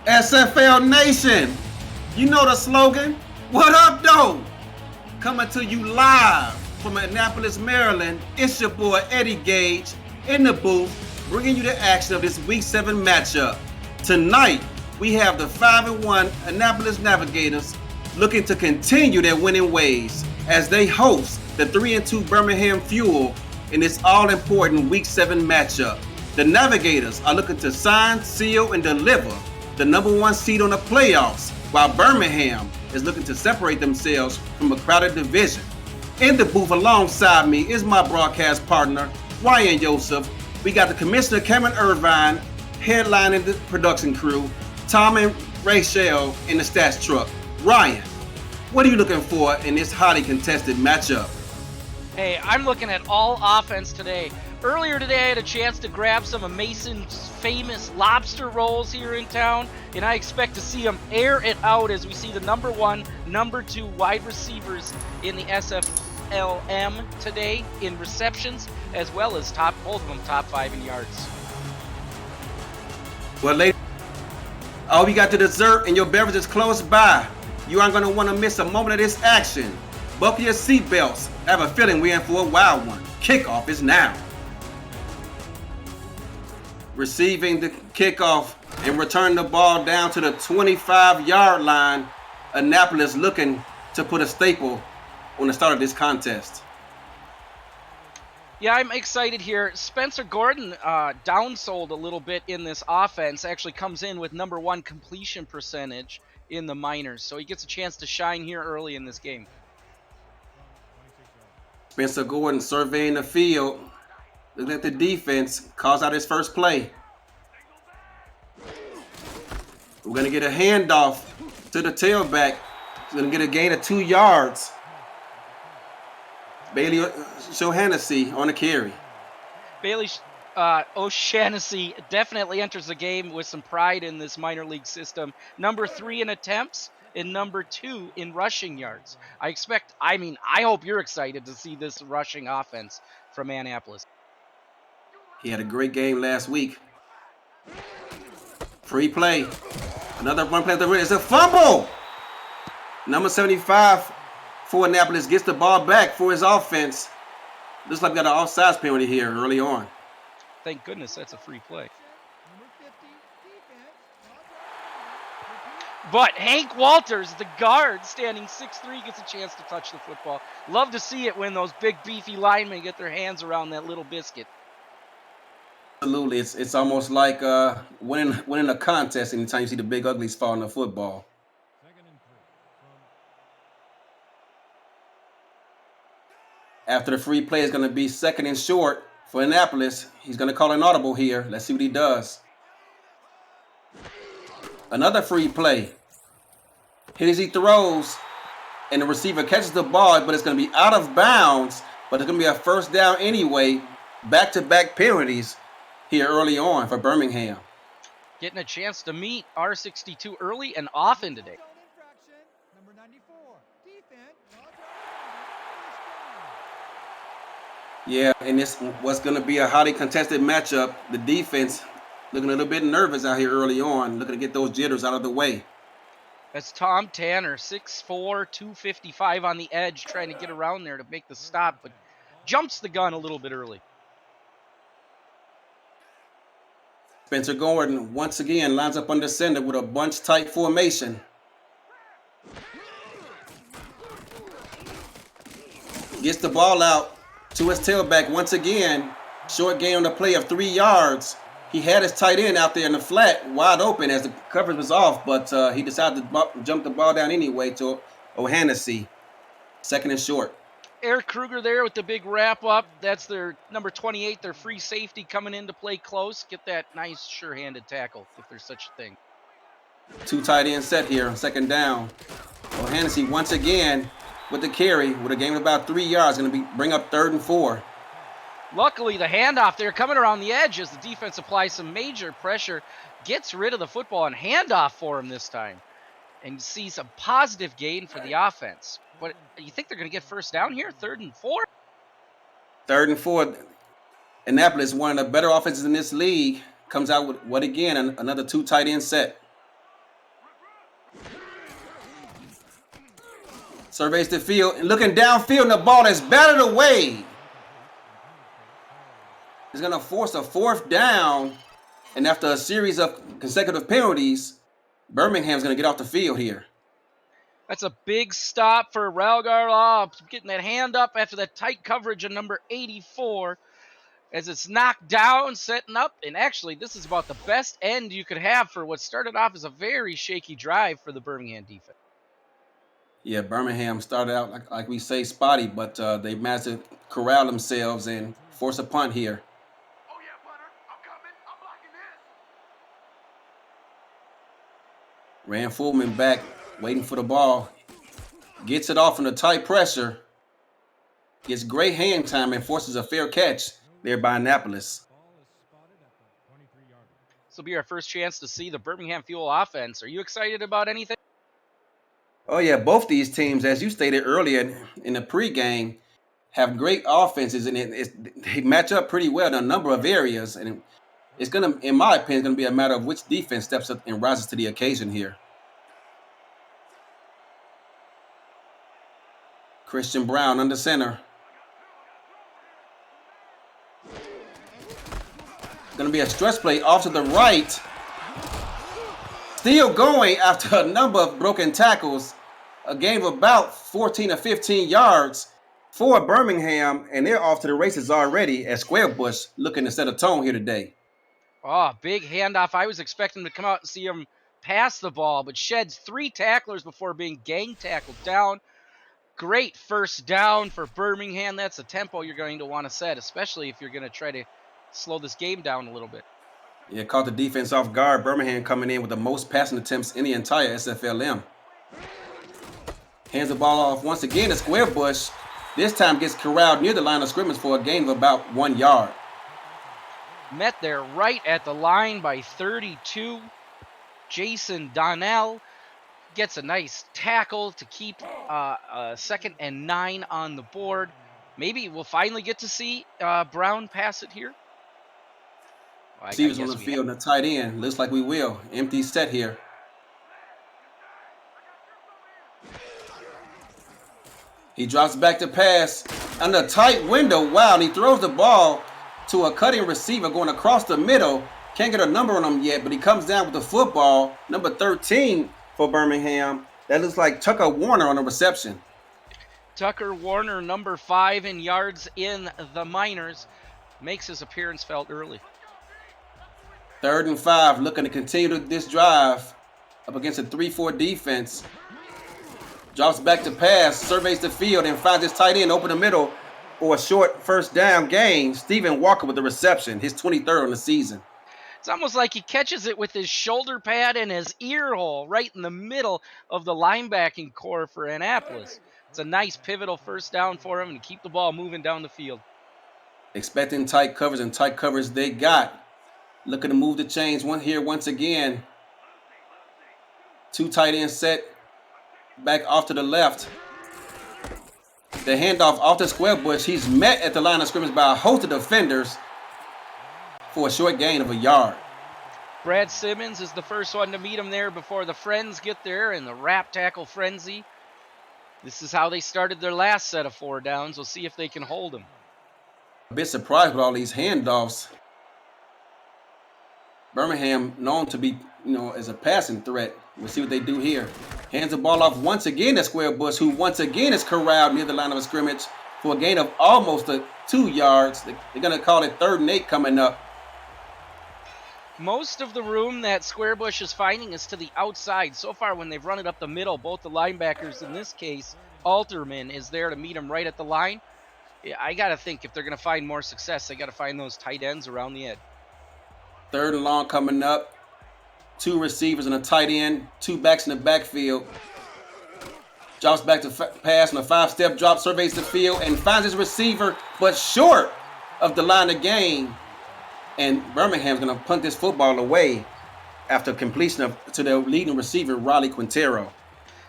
SFL Nation, you know the slogan. What up, though? Coming to you live from Annapolis, Maryland. It's your boy Eddie Gage in the booth, bringing you the action of this Week 7 matchup. Tonight, we have the 5-1 Annapolis Navigators looking to continue their winning ways as they host the 3-2 Birmingham Fuel in this all-important Week 7 matchup. The Navigators are looking to sign, seal, and deliver the #1 seed on the playoffs, while Birmingham is looking to separate themselves from a crowded division. In the booth alongside me is my broadcast partner, Ryan Joseph. We got the Commissioner Cameron Irvine headlining the production crew, Tom and Rachel in the stats truck. Ryan, what are you looking for in this highly contested matchup? Hey, I'm looking at all offense today. Earlier today, I had a chance to grab some of Mason's famous lobster rolls here in town, and I expect to see him air it out as we see the #1, #2 wide receivers in the SFLm today in receptions, as well as both of them top 5 in yards. Well, ladies, I hope you got the dessert and your beverages close by. You aren't going to want to miss a moment of this action. Buckle your seatbelts. I have a feeling we're in for a wild one. Kickoff is now. Receiving the kickoff and returning the ball down to the 25-yard line. Annapolis looking to put a staple on the start of this contest. Yeah, I'm excited here. Spencer Gordon downsold a little bit in this offense. Actually comes in with #1 completion percentage in the minors. So he gets a chance to shine here early in this game. Spencer Gordon surveying the field. Looking at the defense. Calls out his first play. We're going to get a handoff to the tailback. He's going to get a gain of 2 yards. Bailey O'Shaughnessy on the carry. Bailey O'Shaughnessy definitely enters the game with some pride in this minor league system. #3 in attempts and #2 in rushing yards. I hope you're excited to see this rushing offense from Annapolis. He had a great game last week. Free play. Another run play at the rim. It's a fumble. Number 75 for Annapolis gets the ball back for his offense. Looks like we got an offsides penalty here early on. Thank goodness that's a free play. But Hank Walters, the guard, standing 6'3", gets a chance to touch the football. Love to see it when those big beefy linemen get their hands around that little biscuit. Absolutely. It's almost like winning a contest anytime you see the big uglies fall in the football. After the free play is going to be 2nd and short for Annapolis. He's going to call an audible here. Let's see what he does. Another free play. Here as he throws, and the receiver catches the ball, but it's going to be out of bounds. But it's going to be a first down anyway. Back-to-back penalties here early on for Birmingham. Getting a chance to meet R62 early and often today. Yeah, and this was going to be a highly contested matchup. The defense looking a little bit nervous out here early on, looking to get those jitters out of the way. That's Tom Tanner, 6'4", 255 on the edge, trying to get around there to make the stop, but jumps the gun a little bit early. Spencer Gordon once again lines up under center with a bunch-type formation. Gets the ball out to his tailback once again. Short gain on the play of 3 yards. He had his tight end out there in the flat, wide open as the coverage was off, but he decided to jump the ball down anyway to O'Shaughnessy. 2nd and short. Eric Kruger there with the big wrap-up. That's their #28, their free safety coming in to play close. Get that nice, sure-handed tackle, if there's such a thing. 2 tight end set here, 2nd down. O'Shaughnessy once again with the carry with a gain of about 3 yards. Going to bring up 3rd and 4. Luckily, the handoff there coming around the edge as the defense applies some major pressure, gets rid of the football and handoff for him this time, and sees a positive gain for the offense. But you think they're going to get first down here? 3rd and 4? 3rd and 4. Annapolis, one of the better offenses in this league, comes out with, what again, another 2 tight end set. Surveys the field and looking downfield, and the ball is batted away. It's going to force a 4th down, and after a series of consecutive penalties, Birmingham's going to get off the field here. That's a big stop for Ralgar, getting that hand up after that tight coverage of number 84 as it's knocked down, setting up, and actually this is about the best end you could have for what started off as a very shaky drive for the Birmingham defense. Yeah, Birmingham started out, like we say, spotty, but they managed to corral themselves and force a punt here. Oh yeah, punter, I'm coming. I'm blocking this. Rand Fullman back, waiting for the ball. Gets it off under tight pressure. Gets great hand time and forces a fair catch there by Annapolis. This will be our first chance to see the Birmingham Fuel offense. Are you excited about anything? Oh yeah, both these teams, as you stated earlier in the pregame, have great offenses, and they match up pretty well in a number of areas. And it's gonna, in my opinion, going to be a matter of which defense steps up and rises to the occasion here. Christian Brown under center. Going to be a stretch play off to the right. Still going after a number of broken tackles. A gain of about 14 or 15 yards for Birmingham, and they're off to the races already as Squarebush looking to set a tone here today. Oh, big handoff. I was expecting to come out and see him pass the ball, but sheds 3 tacklers before being gang tackled down. Great first down for Birmingham. That's a tempo you're going to want to set, especially if you're going to try to slow this game down a little bit. Yeah, caught the defense off guard. Birmingham coming in with the most passing attempts in the entire SFLm. Hands the ball off once again to Squarebush. This time gets corralled near the line of scrimmage for a gain of about 1 yard. Met there right at the line by 32. Jason Donnell gets a nice tackle to keep 2nd and 9 on the board. Maybe we'll finally get to see Brown pass it here. Receivers on the field and a tight end. Looks like we will. Empty set here. He drops back to pass under a tight window. Wow, and he throws the ball to a cutting receiver going across the middle. Can't get a number on him yet, but he comes down with the football. Number 13 for Birmingham. That looks like Tucker Warner on the reception. Tucker Warner, number 5 in yards in the minors, makes his appearance felt early. 3rd and 5, looking to continue this drive up against a 3-4 defense. Drops back to pass, surveys the field, and finds his tight end open the middle for a short first down gain. Stephen Walker with the reception, his 23rd on the season. It's almost like he catches it with his shoulder pad and his ear hole right in the middle of the linebacking core for Annapolis. It's a nice pivotal first down for him and keep the ball moving down the field. Expecting tight coverage, and tight coverage they got. Looking to move the chains once again. 2 tight ends set. Back off to the left. The handoff off to Squarebush. He's met at the line of scrimmage by a host of defenders for a short gain of a yard. Brad Simmons is the first one to meet him there before the Friends get there in the wrap tackle frenzy. This is how they started their last set of 4 downs. We'll see if they can hold him. A bit surprised with all these handoffs. Birmingham known to be, as a passing threat. We'll see what they do here. Hands the ball off once again to Squarebush, who once again is corralled near the line of scrimmage for a gain of almost 2 yards. They're going to call it 3rd and 8 coming up. Most of the room that Squarebush is finding is to the outside. So far, when they've run it up the middle, both the linebackers, in this case, Alterman is there to meet him right at the line. Yeah, I got to think if they're going to find more success, they got to find those tight ends around the edge. 3rd and long coming up. 2 receivers and a tight end. 2 backs in the backfield. Drops back to pass on a 5-step drop. Surveys the field and finds his receiver, but short of the line of game. And Birmingham's going to punt this football away after completion to their leading receiver, Riley Quintero.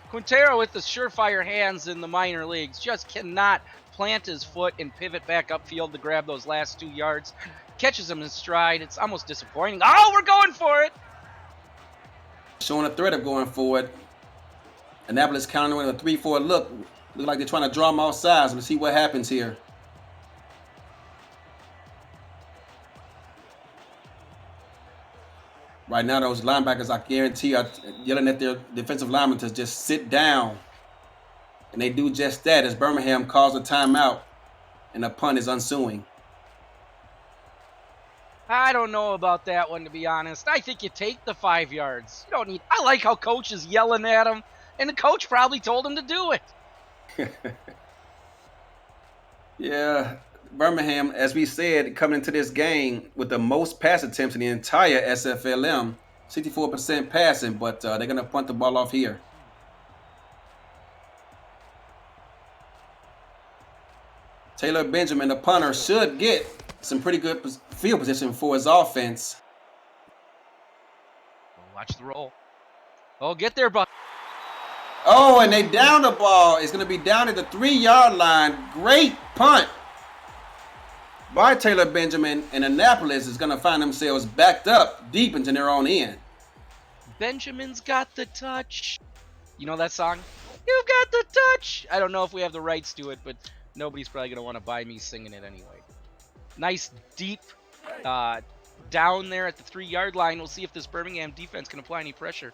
Quintero with the surefire hands in the minor leagues just cannot plant his foot and pivot back upfield to grab those last 2 yards. Catches him in stride. It's almost disappointing. Oh, we're going for it! Showing a threat of going forward. Annapolis countering with a 3-4 look. Look like they're trying to draw them off sides. Let's see what happens here. Right now, those linebackers, I guarantee, are yelling at their defensive linemen to just sit down. And they do just that as Birmingham calls a timeout and a punt is ensuing. I don't know about that one, to be honest. I think you take the 5 yards. You don't need. I like how coach is yelling at him, and the coach probably told him to do it. Yeah, Birmingham, as we said, coming into this game with the most pass attempts in the entire SFLm, 64% passing, but they're going to punt the ball off here. Taylor Benjamin, the punter, should get some pretty good field position for his offense. Watch the roll. Oh, get there, Buck. Oh, and they down the ball. It's going to be down at the 3-yard line. Great punt by Taylor Benjamin, and Annapolis is going to find themselves backed up deep into their own end. Benjamin's got the touch. You know that song? You've got the touch. I don't know if we have the rights to it, but nobody's probably going to want to buy me singing it anyway. Nice deep down there at the 3-yard line. We'll see if this Birmingham defense can apply any pressure.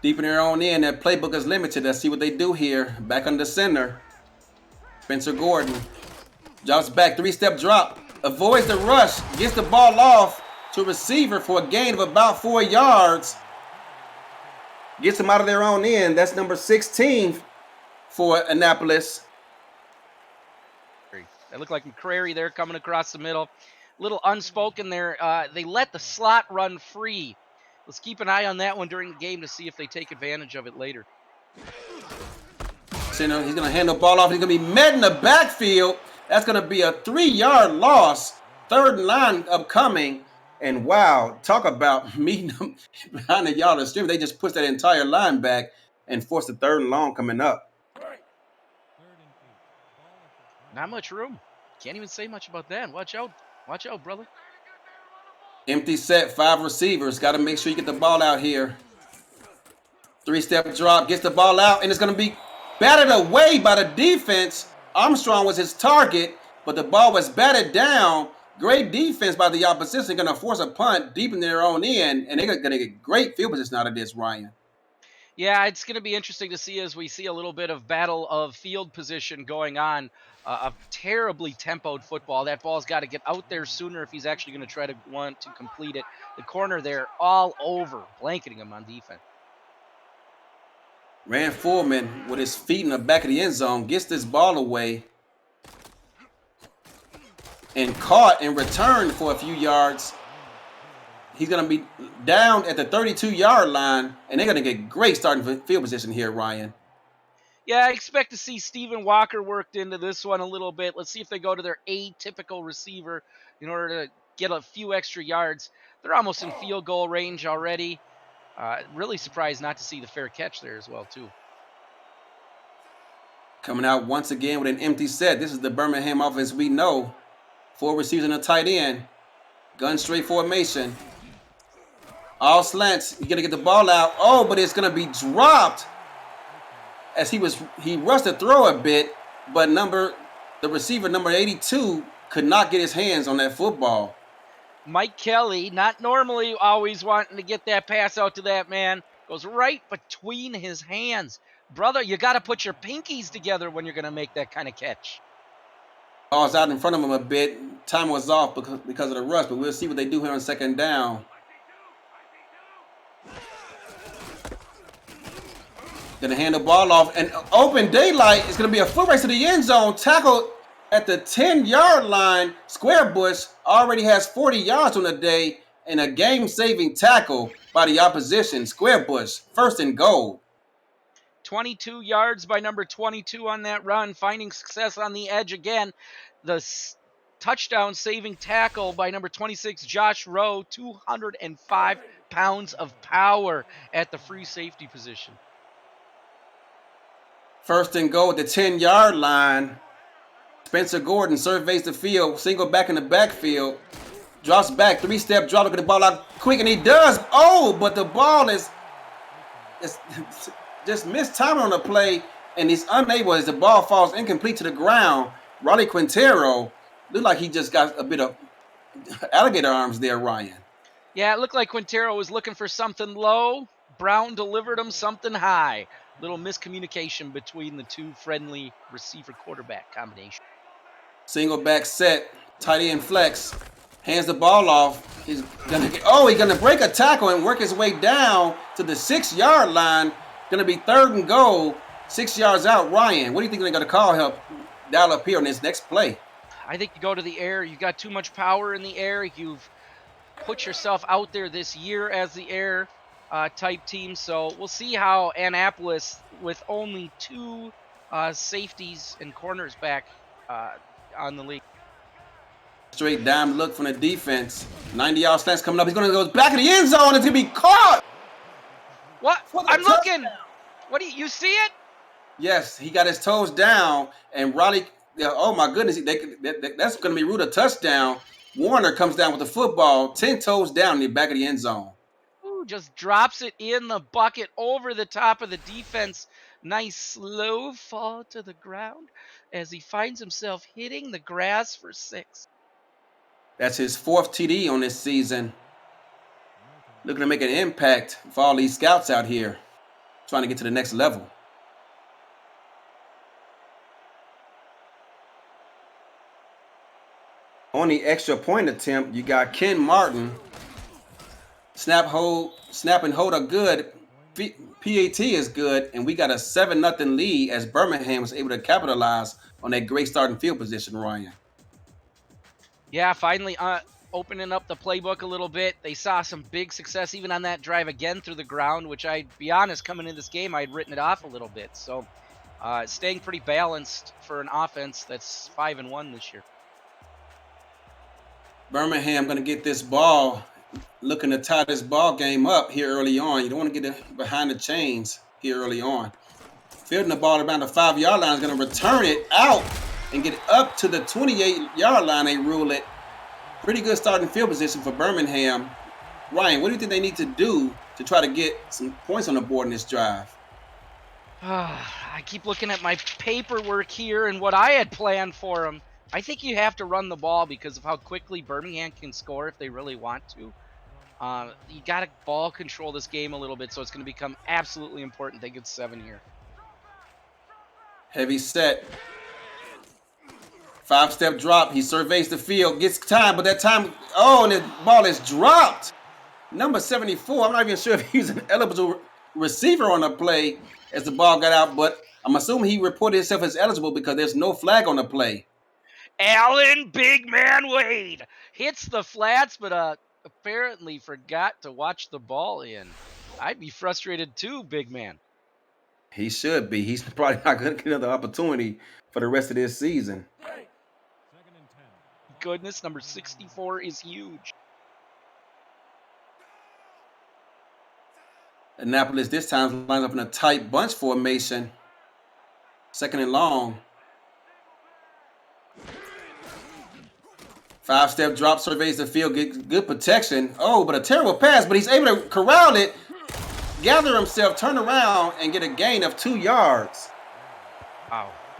Deep in their own end, that playbook is limited. Let's see what they do here. Back under center. Spencer Gordon drops back, 3-step drop, avoids the rush, gets the ball off to receiver for a gain of about 4 yards. Gets them out of their own end. That's number 16 for Annapolis. They look like McCrary there coming across the middle. Little unspoken there. They let the slot run free. Let's keep an eye on that one during the game to see if they take advantage of it later. Center, he's going to hand the ball off. He's going to be met in the backfield. That's going to be a 3-yard loss. 3rd and line upcoming. And wow, talk about meeting them behind the yard of stream. They just pushed that entire line back and forced the 3rd and long coming up. Not much room. Can't even say much about that. Watch out. Watch out, brother. Empty set, 5 receivers. Got to make sure you get the ball out here. 3-step drop, gets the ball out, and it's going to be batted away by the defense. Armstrong was his target, but the ball was batted down. Great defense by the opposition. Going to force a punt deep in their own end, and they're going to get great field position out of this, Ryan. Yeah, it's going to be interesting to see as we see a little bit of battle of field position going on. A terribly tempoed football. That ball's got to get out there sooner if he's actually going to try to want to complete it. The corner there all over, blanketing him on defense. Rand Foreman with his feet in the back of the end zone gets this ball away and caught and returned for a few yards. He's going to be down at the 32-yard line, and they're going to get great starting field position here, Ryan. Yeah, I expect to see Stephen Walker worked into this one a little bit. Let's see if they go to their atypical receiver in order to get a few extra yards. They're almost in field goal range already. Really surprised not to see the fair catch there as well, too. Coming out once again with an empty set. This is the Birmingham offense we know. 4 receivers and a tight end. Gun straight formation. All slants. You're going to get the ball out. Oh, but it's going to be dropped. As he rushed the throw a bit, but the receiver number 82 could not get his hands on that football. Mike Kelly, not normally always wanting to get that pass out to that man, goes right between his hands. Brother, you got to put your pinkies together when you're going to make that kind of catch. I was out in front of him a bit. Time was off because of the rush, but we'll see what they do here on 2nd down. Going to hand the ball off, and open daylight is going to be a foot race to the end zone. Tackle at the 10-yard line. Squarebush already has 40 yards on the day, and a game-saving tackle by the opposition. Squarebush, 1st and goal. 22 yards by number 22 on that run, finding success on the edge again. The touchdown-saving tackle by number 26, Josh Rowe, 205 pounds of power at the free safety position. 1st and goal at the 10-yard line. Spencer Gordon surveys the field, single back in the backfield, drops back, 3-step drop, look at the ball out quick, and he does. Oh, but the ball is just missed time on the play, and he's unable as the ball falls incomplete to the ground. Raleigh Quintero looked like he just got a bit of alligator arms there, Ryan. Yeah, it looked like Quintero was looking for something low. Brown delivered him something high. Little miscommunication between the two friendly receiver-quarterback combination. Single back set, tight end flex, hands the ball off. He's gonna break a tackle and work his way down to the 6-yard line. Gonna be 3rd and goal, 6 yards out. Ryan, what do you think they're gonna call help dial up here on this next play? I think you go to the air. You got too much power in the air. You've put yourself out there this year as the air type team. So we'll see how Annapolis, with only 2 safeties and corners back on the league. Straight dime look from the defense. 90-yard slant's coming up. He's going to go back of the end zone. It's going to be caught. What? I'm looking. What do you see it? Yes, he got his toes down, and Raleigh, oh my goodness, that's going to be ruled a touchdown. Warner comes down with the football, 10 toes down in the back of the end zone. Ooh, just drops it in the bucket over the top of the defense. Nice slow fall to the ground as he finds himself hitting the grass for 6. That's his 4th TD on this season. Looking to make an impact for all these scouts out here, trying to get to the next level. On the extra point attempt, you got Ken Martin. Snap and hold are good. PAT is good, and we got a 7-0 lead as Birmingham was able to capitalize on that great starting field position, Ryan. Yeah, finally opening up the playbook a little bit. They saw some big success even on that drive again through the ground, which I'd be honest, coming into this game, I'd written it off a little bit. So staying pretty balanced for an offense that's 5-1 this year. Birmingham going to get this ball, looking to tie this ball game up here early on. You don't want to get it behind the chains here early on. Fielding the ball around the 5-yard line is going to return it out and get it up to the 28-yard line. They rule it. Pretty good starting field position for Birmingham. Ryan, what do you think they need to do to try to get some points on the board in this drive? I keep looking at my paperwork here and what I had planned for them. I think you have to run the ball because of how quickly Birmingham can score if they really want to. You got to ball control this game a little bit, so it's going to become absolutely important they get 7 here. Heavy set. 5-step drop. He surveys the field, gets time, but that time, and the ball is dropped. Number 74, I'm not even sure if he's an eligible receiver on the play as the ball got out, but I'm assuming he reported himself as eligible because there's no flag on the play. Allen Big Man Wade hits the flats, but apparently forgot to watch the ball in. I'd be frustrated too, big man. He should be. He's probably not going to get another opportunity for the rest of this season. Goodness, number 64 is huge. Annapolis this time lines up in a tight bunch formation. 2nd and long. 5-step drop, surveys the field, get good protection. But a terrible pass, but he's able to corral it, gather himself, turn around, and get a gain of 2 yards.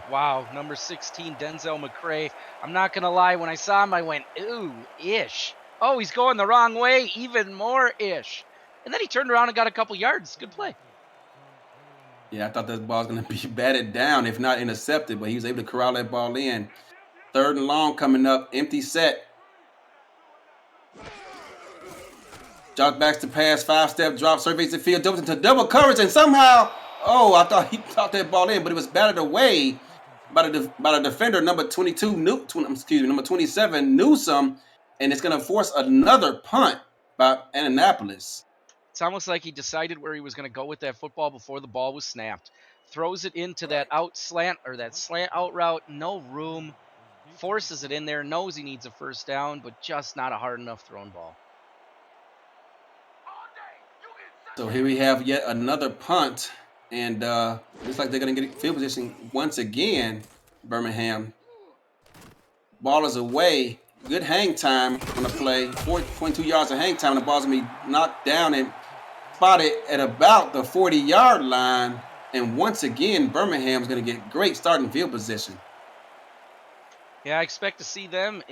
Wow, number 16, Denzel McCray. I'm not going to lie, when I saw him, I went, ooh, ish. Oh, he's going the wrong way, even more ish. And then he turned around and got a couple yards. Good play. Yeah, I thought that ball was going to be batted down, if not intercepted, but he was able to corral that ball in. 3rd and long coming up, empty set. Jock backs to pass, 5-step drop, surveys the field, jumps into double coverage, and somehow, I thought he caught that ball in, but it was batted away by the defender, number 27, Newsom, and it's going to force another punt by Annapolis. It's almost like he decided where he was going to go with that football before the ball was snapped. Throws it into that slant out route, no room. Forces it in there, knows he needs a first down, but just not a hard enough thrown ball. So here we have yet another punt, and looks like they're going to get field position once again, Birmingham. Ball is away. Good hang time on the play. 4.2 yards of hang time. The ball's going to be knocked down and spotted at about the 40-yard line. And once again, Birmingham's going to get great starting field position. Yeah, I expect to see them.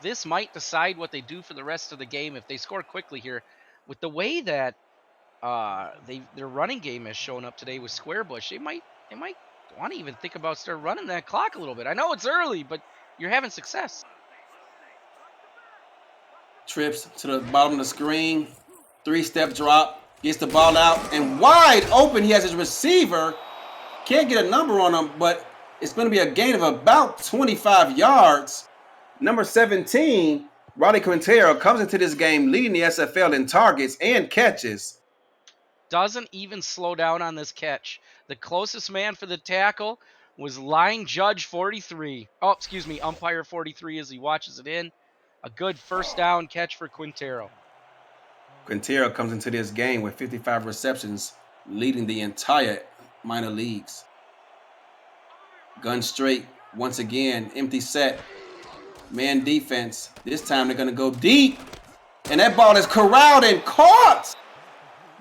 This might decide what they do for the rest of the game if they score quickly here. With the way that their running game has shown up today with Squarebush, they might want to even think about start running that clock a little bit. I know it's early, but you're having success. Trips to the bottom of the screen, 3-step drop, gets the ball out, and wide open. He has his receiver. Can't get a number on him, but it's going to be a gain of about 25 yards. Number 17, Roddy Quintero, comes into this game leading the SFL in targets and catches. Doesn't even slow down on this catch. The closest man for the tackle was line judge 43. Oh, excuse me, umpire 43 as he watches it in. A good first down catch for Quintero. Quintero comes into this game with 55 receptions, leading the entire minor leagues. Gun straight, once again, empty set. Man defense. This time they're going to go deep. And that ball is corralled and caught.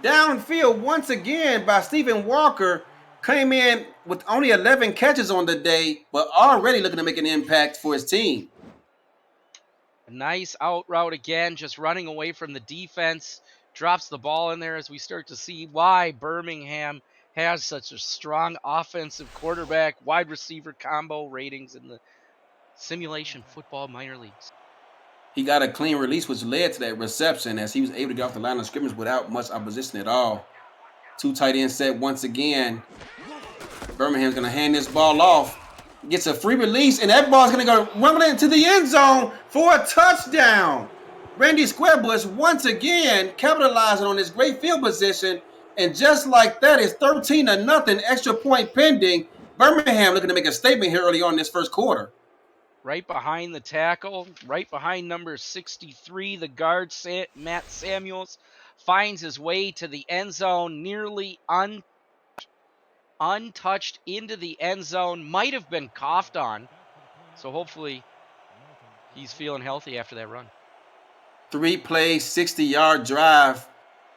Downfield once again by Stephen Walker. Came in with only 11 catches on the day, but already looking to make an impact for his team. A nice out route again, just running away from the defense. Drops the ball in there as we start to see why Birmingham has such a strong offensive quarterback, wide receiver combo ratings in the simulation football minor leagues. He got a clean release, which led to that reception as he was able to get off the line of scrimmage without much opposition at all. 2 tight end set once again. Birmingham's going to hand this ball off. Gets a free release, and that ball's going to go rumbling into the end zone for a touchdown. Randy Squarebush once again capitalizing on this great field position. And just like that, it's 13-0, extra point pending. Birmingham looking to make a statement here early on in this first quarter. Right behind the tackle, right behind number 63, the guard, Matt Samuels, finds his way to the end zone, nearly untouched into the end zone. Might have been coughed on, so hopefully he's feeling healthy after that run. 3-play, 60-yard drive,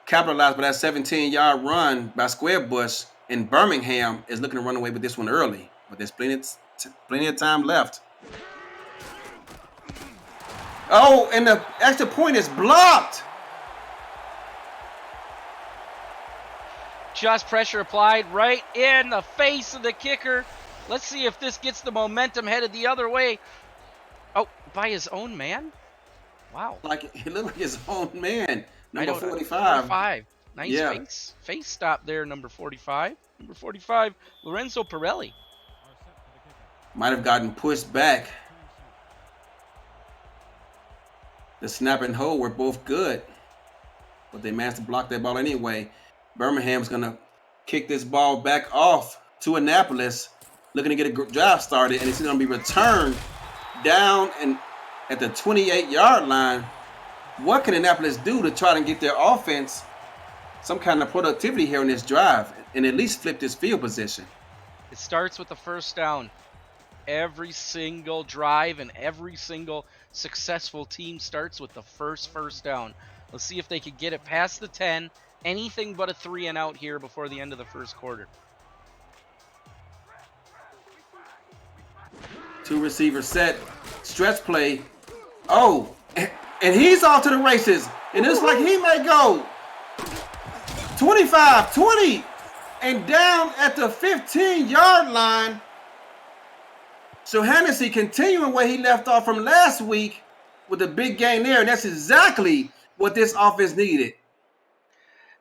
capitalized by that 17-yard run by Squarebush, and Birmingham is looking to run away with this one early, but there's plenty of time left. Oh, and the extra point is blocked. Just pressure applied right in the face of the kicker. Let's see if this gets the momentum headed the other way. Oh, by his own man? Wow. Like it looked like his own man. Number 45. 45. Nice face stop there, number 45. Number 45, Lorenzo Pirelli. Might have gotten pushed back. The snap and hold were both good, but they managed to block that ball anyway. Birmingham's going to kick this ball back off to Annapolis, looking to get a drive started, and it's going to be returned down and at the 28-yard line. What can Annapolis do to try to get their offense some kind of productivity here in this drive and at least flip this field position? It starts with the first down. Every single drive and every single successful team starts with the first down. Let's see if they could get it past the 10. Anything but a 3 and out here before the end of the first quarter. 2 receiver set, stretch play. Oh, and he's off to the races. And it's like he may go 25, 20, and down at the 15-yard line. So Hennessy continuing where he left off from last week with a big gain there, and that's exactly what this offense needed.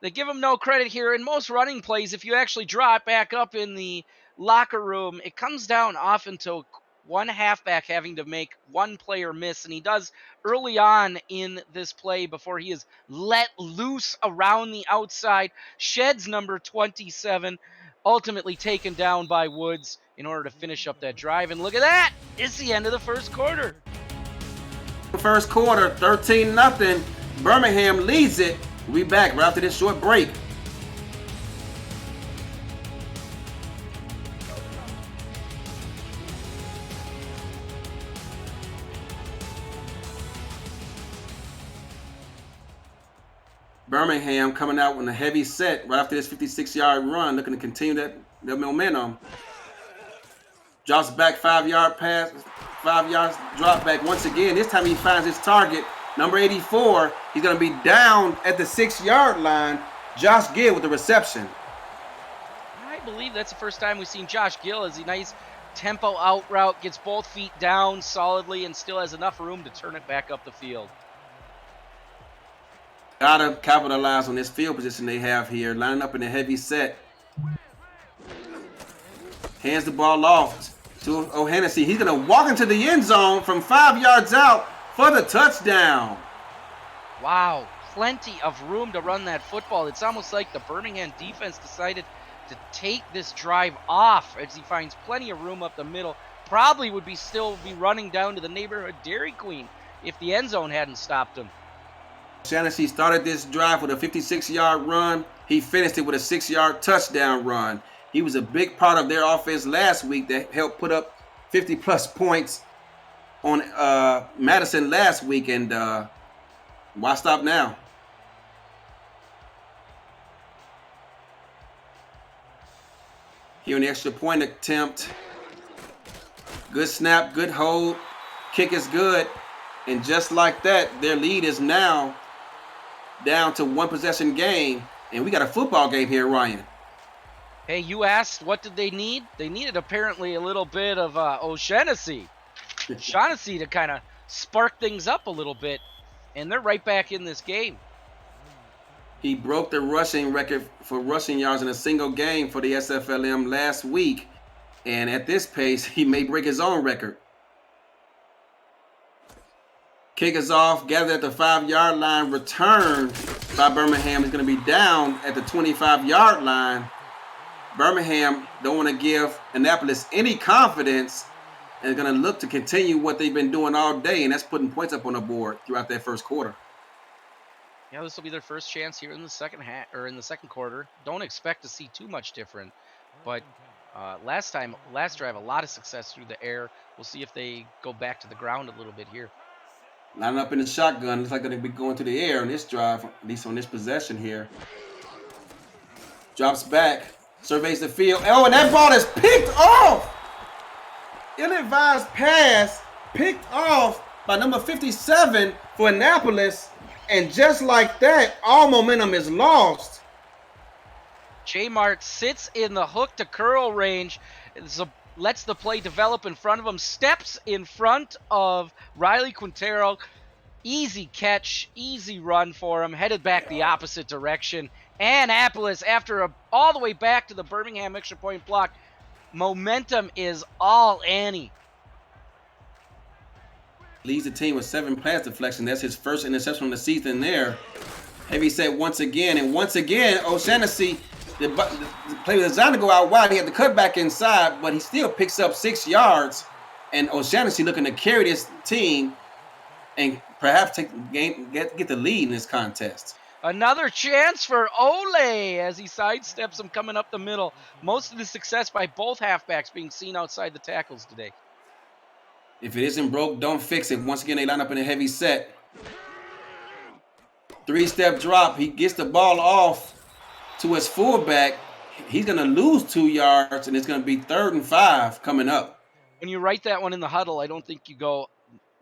They give him no credit here. In most running plays, if you actually draw it back up in the locker room, it comes down often to one halfback having to make one player miss, and he does early on in this play before he is let loose around the outside. Sheds number 27, ultimately taken down by Woods in order to finish up that drive. And look at that! It's the end of the first quarter. First quarter, 13-0. Birmingham leads it. We'll be back right after this short break. Birmingham coming out with a heavy set right after this 56-yard run, looking to continue that momentum. Drops back 5-yard pass, 5 yards drop back once again. This time he finds his target, number 84. He's going to be down at the 6-yard line. Josh Gill with the reception. I believe that's the first time we've seen Josh Gill as a nice tempo out route, gets both feet down solidly and still has enough room to turn it back up the field. Gotta capitalize on this field position they have here, lining up in a heavy set. Hands the ball off to O'Hennessy. He's gonna walk into the end zone from 5 yards out for the touchdown. Wow, plenty of room to run that football. It's almost like the Birmingham defense decided to take this drive off as he finds plenty of room up the middle. Probably would still be running down to the neighborhood Dairy Queen if the end zone hadn't stopped him. O'Shannessy started this drive with a 56-yard run. He finished it with a 6-yard touchdown run. He was a big part of their offense last week that helped put up 50-plus points on Madison last week. And why stop now? Here on the extra point attempt. Good snap, good hold. Kick is good. And just like that, their lead is now down to one possession game. And we got a football game here, Ryan. Hey, you asked what did they need? They needed apparently a little bit of O'Shannessy to kind of spark things up a little bit. And they're right back in this game. He broke the rushing record for rushing yards in a single game for the SFLm last week. And at this pace, he may break his own record. Kick is off, gathered at the 5-yard line, returned by Birmingham. Is going to be down at the 25-yard line. Birmingham don't want to give Annapolis any confidence and is going to look to continue what they've been doing all day, and that's putting points up on the board throughout that first quarter. Yeah, this will be their first chance here in the second second quarter. Don't expect to see too much different, but last drive, a lot of success through the air. We'll see if they go back to the ground a little bit here. Lining up in the shotgun. Looks like they're going to be going to the air on this drive, at least on this possession here. Drops back. Surveys the field. Oh, and that ball is picked off. Ill-advised pass picked off by number 57 for Annapolis. And just like that, all momentum is lost. J Mart sits in the hook to curl range. Lets the play develop in front of him. Steps in front of Riley Quintero. Easy catch, easy run for him. Headed back the opposite direction. Annapolis, after all the way back to the Birmingham extra point block, momentum is all Annie. Leads the team with 7 pass deflections. That's his first interception of the season there. Heavy set once again. And once again, O'Shannessy, the play was designed to go out wide. He had to cut back inside, but he still picks up 6 yards. And O'Shannessy looking to carry this team and perhaps take the game, get the lead in this contest. Another chance for Ole as he sidesteps him coming up the middle. Most of the success by both halfbacks being seen outside the tackles today. If it isn't broke, don't fix it. Once again, they line up in a heavy set. 3-step drop. He gets the ball off to his fullback. He's going to lose 2 yards, and it's going to be 3rd and 5 coming up. When you write that one in the huddle, I don't think you go,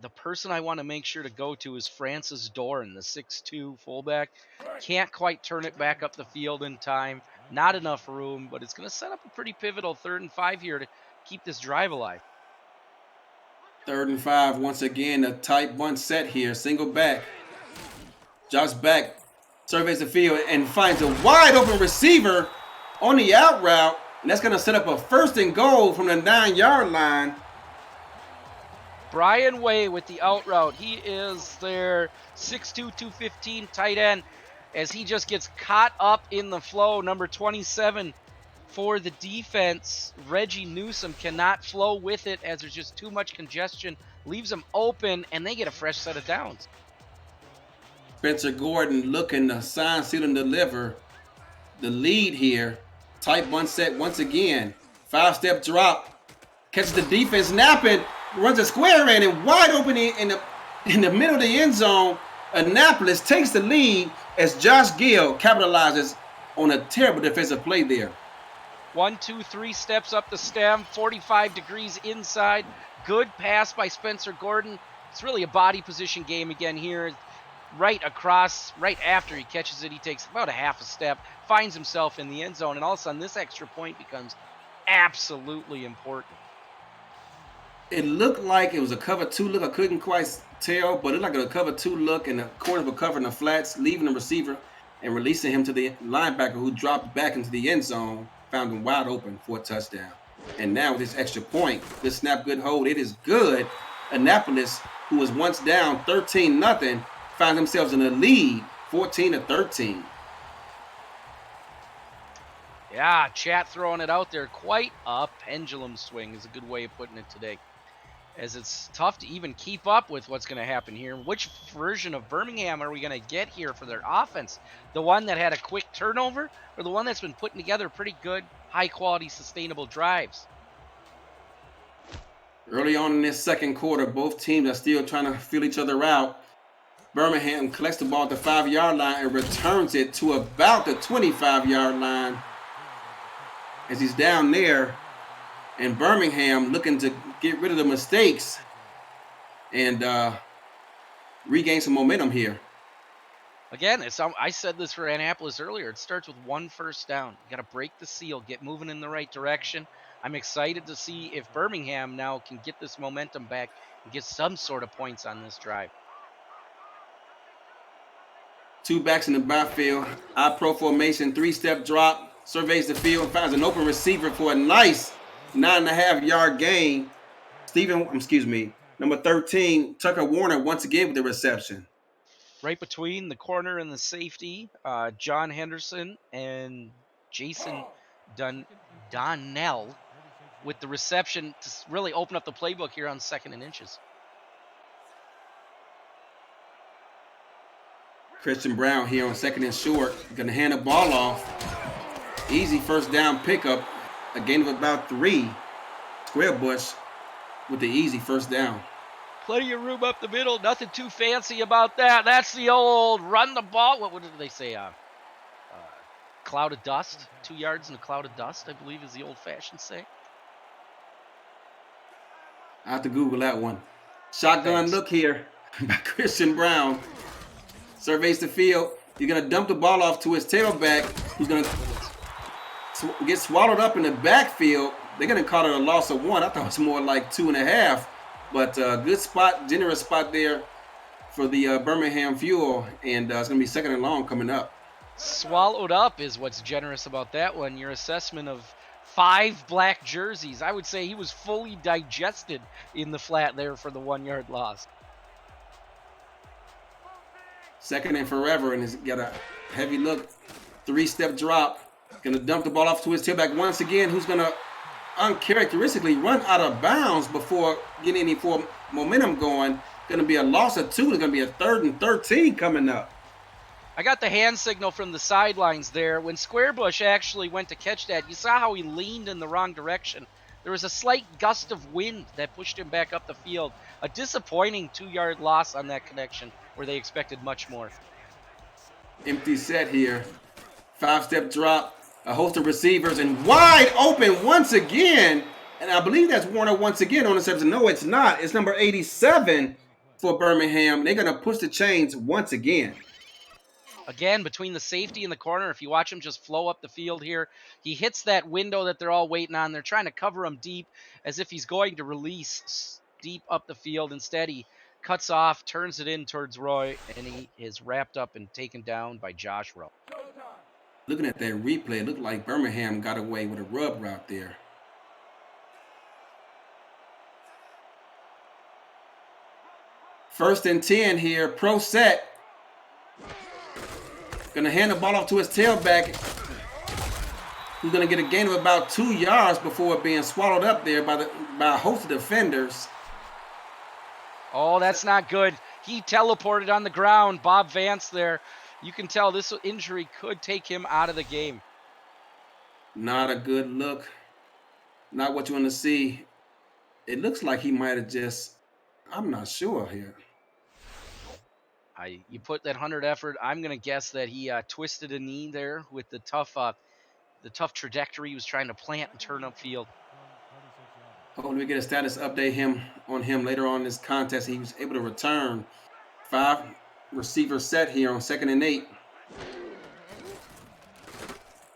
the person I want to make sure to go to is Francis Doran, the 6'2 fullback. Can't quite turn it back up the field in time. Not enough room, but it's going to set up a pretty pivotal 3rd and 5 here to keep this drive alive. 3rd and 5, once again, a tight bunt set here. Single back. Jogs back, surveys the field, and finds a wide open receiver on the out route. And that's going to set up a 1st and goal from the 9-yard line. Brian Way with the out route. He is their 6'2", 215 tight end as he just gets caught up in the flow. Number 27 for the defense, Reggie Newsom, cannot flow with it as there's just too much congestion. Leaves them open, and they get a fresh set of downs. Spencer Gordon looking to sign, seal, and deliver the lead here. Tight bunt set once again. 5-step drop. Catches the defense napping. Runs a square in and wide open in the middle of the end zone. Annapolis takes the lead as Josh Gill capitalizes on a terrible defensive play there. 1, 2, 3 steps up the stem, 45 degrees inside. Good pass by Spencer Gordon. It's really a body position game again here. Right across, right after he catches it, he takes about a half a step, finds himself in the end zone, and all of a sudden this extra point becomes absolutely important. It looked like it was a cover 2 look. I couldn't quite tell, but it looked like a cover 2 look, and the corners were covering the flats, leaving the receiver and releasing him to the linebacker, who dropped back into the end zone, found him wide open for a touchdown. And now with this extra point, good snap, good hold, it is good. Annapolis, who was once down 13-0, found themselves in the lead, 14-13. Yeah, chat throwing it out there. Quite a pendulum swing is a good way of putting it today, as it's tough to even keep up with what's going to happen here. Which version of Birmingham are we going to get here for their offense? The one that had a quick turnover, or the one that's been putting together pretty good, high-quality, sustainable drives? Early on in this second quarter, both teams are still trying to feel each other out. Birmingham collects the ball at the 5-yard line and returns it to about the 25-yard line as he's down there. And Birmingham looking to get rid of the mistakes and regain some momentum here. Again, I said this for Annapolis earlier. It starts with 1 first down. You got to break the seal, get moving in the right direction. I'm excited to see if Birmingham now can get this momentum back and get some sort of points on this drive. 2 backs in the backfield, I-pro formation, 3-step drop, surveys the field, finds an open receiver for a nice 9.5-yard gain. Number 13, Tucker Warner, once again with the reception. Right between the corner and the safety, John Henderson and Jason Donnell with the reception to really open up the playbook here on 2nd and inches. Christian Brown here on 2nd and short, going to hand the ball off. Easy first down pickup, a gain of about 3. Squarebush with the easy first down. Plenty of room up the middle, nothing too fancy about that. That's the old run the ball. What did they say? Cloud of dust, 2 yards in a cloud of dust, I believe is the old-fashioned say. I have to Google that one. Shotgun look here by Christian Brown. Surveys the field. He's going to dump the ball off to his tailback, who's going to get swallowed up in the backfield. They're going to call it a loss of 1. I thought it was more like 2.5. But good spot, generous spot there for the Birmingham Fuel. And it's going to be 2nd and long coming up. Swallowed up is what's generous about that one. Your assessment of 5 black jerseys. I would say he was fully digested in the flat there for the 1-yard loss. 2nd and forever, and he's got a heavy look, 3-step drop. Going to dump the ball off to his tailback once again, who's going to uncharacteristically run out of bounds before getting any momentum going. Going to be a loss of 2. It's going to be a 3rd and 13 coming up. I got the hand signal from the sidelines there. When Squarebush actually went to catch that, you saw how he leaned in the wrong direction. There was a slight gust of wind that pushed him back up the field. A disappointing 2-yard loss on that connection where they expected much more. Empty set here. 5-step drop. A host of receivers and wide open once again. And I believe that's Warner once again on the reception. No, it's not. It's number 87 for Birmingham. They're going to push the chains once again. Again, between the safety and the corner, if you watch him just flow up the field here, he hits that window that they're all waiting on. They're trying to cover him deep as if he's going to release deep up the field. Instead, he cuts off, turns it in towards Roy, and he is wrapped up and taken down by Josh Rowe. Looking at that replay, it looked like Birmingham got away with a rub route there. First and 10 here, pro set. Gonna hand the ball off to his tailback, who's gonna get a gain of about 2 yards before being swallowed up there by a host of defenders. Oh, that's not good. He teleported on the ground. Bob Vance there. You can tell this injury could take him out of the game. Not a good look. Not what you want to see. It looks like he might have I'm not sure here. You put that 100 effort. I'm gonna guess that he twisted a knee there with the tough trajectory he was trying to plant and turn upfield. Hopefully we get a status update on him later on in this contest. He was able to return 5 receiver set here on 2nd and 8.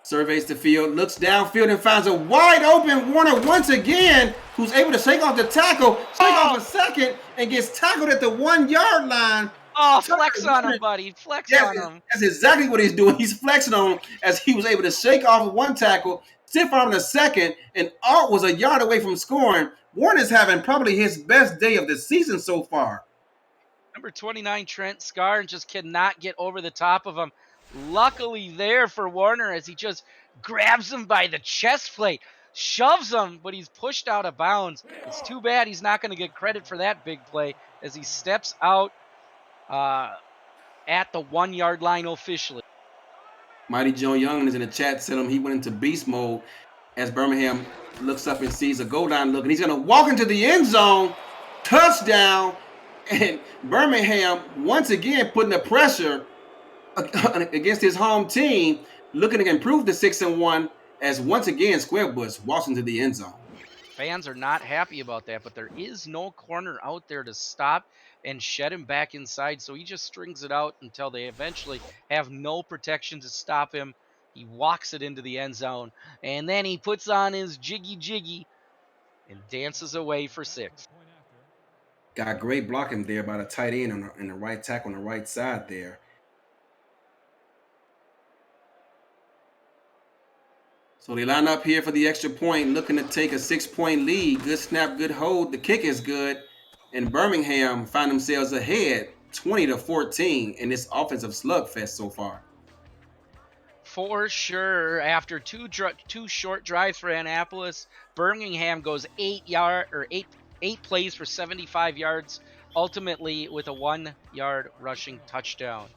Surveys the field, looks downfield and finds a wide open Warner once again, who's able to shake off the tackle, shake off a second, and gets tackled at the 1-yard line. Oh, flex on him, buddy. Flex on him. That's exactly what he's doing. He's flexing on him as he was able to shake off one tackle, stiff arm the second, and Alt was a yard away from scoring. Warner's having probably his best day of the season so far. Number 29, Trent Scarn, just cannot get over the top of him. Luckily there for Warner as he just grabs him by the chest plate, shoves him, but he's pushed out of bounds. It's too bad he's not going to get credit for that big play as he steps out at the 1-yard line officially. Mighty Joe Young is in the chat, said he went into beast mode as Birmingham looks up and sees a goal line look, and he's going to walk into the end zone, touchdown, and Birmingham once again putting the pressure against his home team, looking to improve the 6-1 as once again Squarebush walks into the end zone. Fans are not happy about that, but there is no corner out there to stop and shed him back inside, so he just strings it out until they eventually have no protection to stop him. He walks it into the end zone, and then he puts on his jiggy and dances away for 6. Got great blocking there by the tight end and the right tackle on the right side there. So they line up here for the extra point, looking to take a 6-point lead. Good snap, good hold. The kick is good. And Birmingham find themselves ahead 20-14 in this offensive slugfest so far. For sure, after two short drives for Annapolis, Birmingham goes 8 plays for 75 yards, ultimately with a 1-yard rushing touchdown.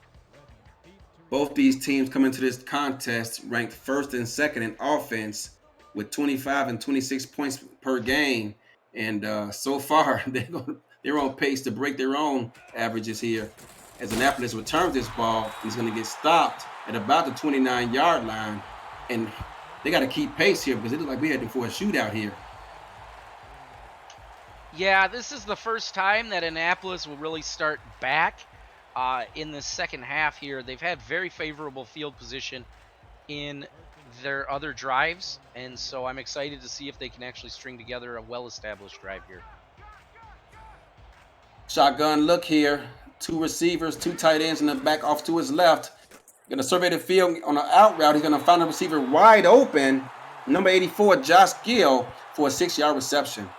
Both these teams come into this contest ranked 1st and 2nd in offense with 25 and 26 points per game. And so far, they're on pace to break their own averages here. As Annapolis returns this ball, he's going to get stopped at about the 29-yard line. And they got to keep pace here because it looks like we're heading for a shootout here. Yeah, this is the first time that Annapolis will really start back in the second half here. They've had very favorable field position in their other drives, and so I'm excited to see if they can actually string together a well-established drive here. Shotgun look here. 2 receivers, 2 tight ends in the back off to his left. Going to survey the field on an out route. He's going to find a receiver wide open. Number 84, Josh Gill, for a 6-yard reception.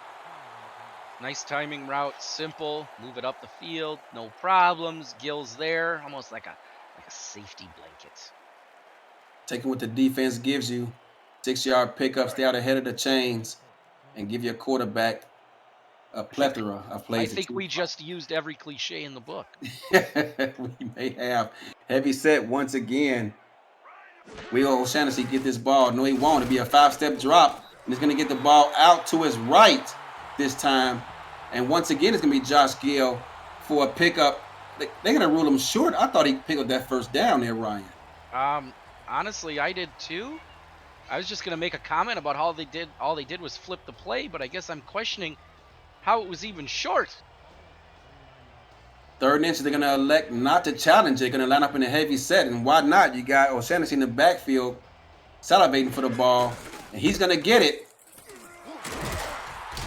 Nice timing route, simple, move it up the field, no problems. Gill's there, almost like a safety blanket. Taking what the defense gives you. 6-yard pickup, stay out ahead of the chains, and give your quarterback a plethora of plays. I think we just used every cliche in the book. We may have. Heavy set once again. Will O'Shaughnessy get this ball? No, he won't. It'll be a 5-step drop, and he's going to get the ball out to his right this time. And once again, it's going to be Josh Gill for a pickup. They're going to rule him short. I thought he picked up that first down there, Ryan. Honestly, I did too. I was just going to make a comment about how all they did was flip the play, but I guess I'm questioning how it was even short. 3rd and inch, they're going to elect not to challenge. They're going to line up in a heavy set, and why not? You got O'Shaughnessy in the backfield salivating for the ball, and he's going to get it.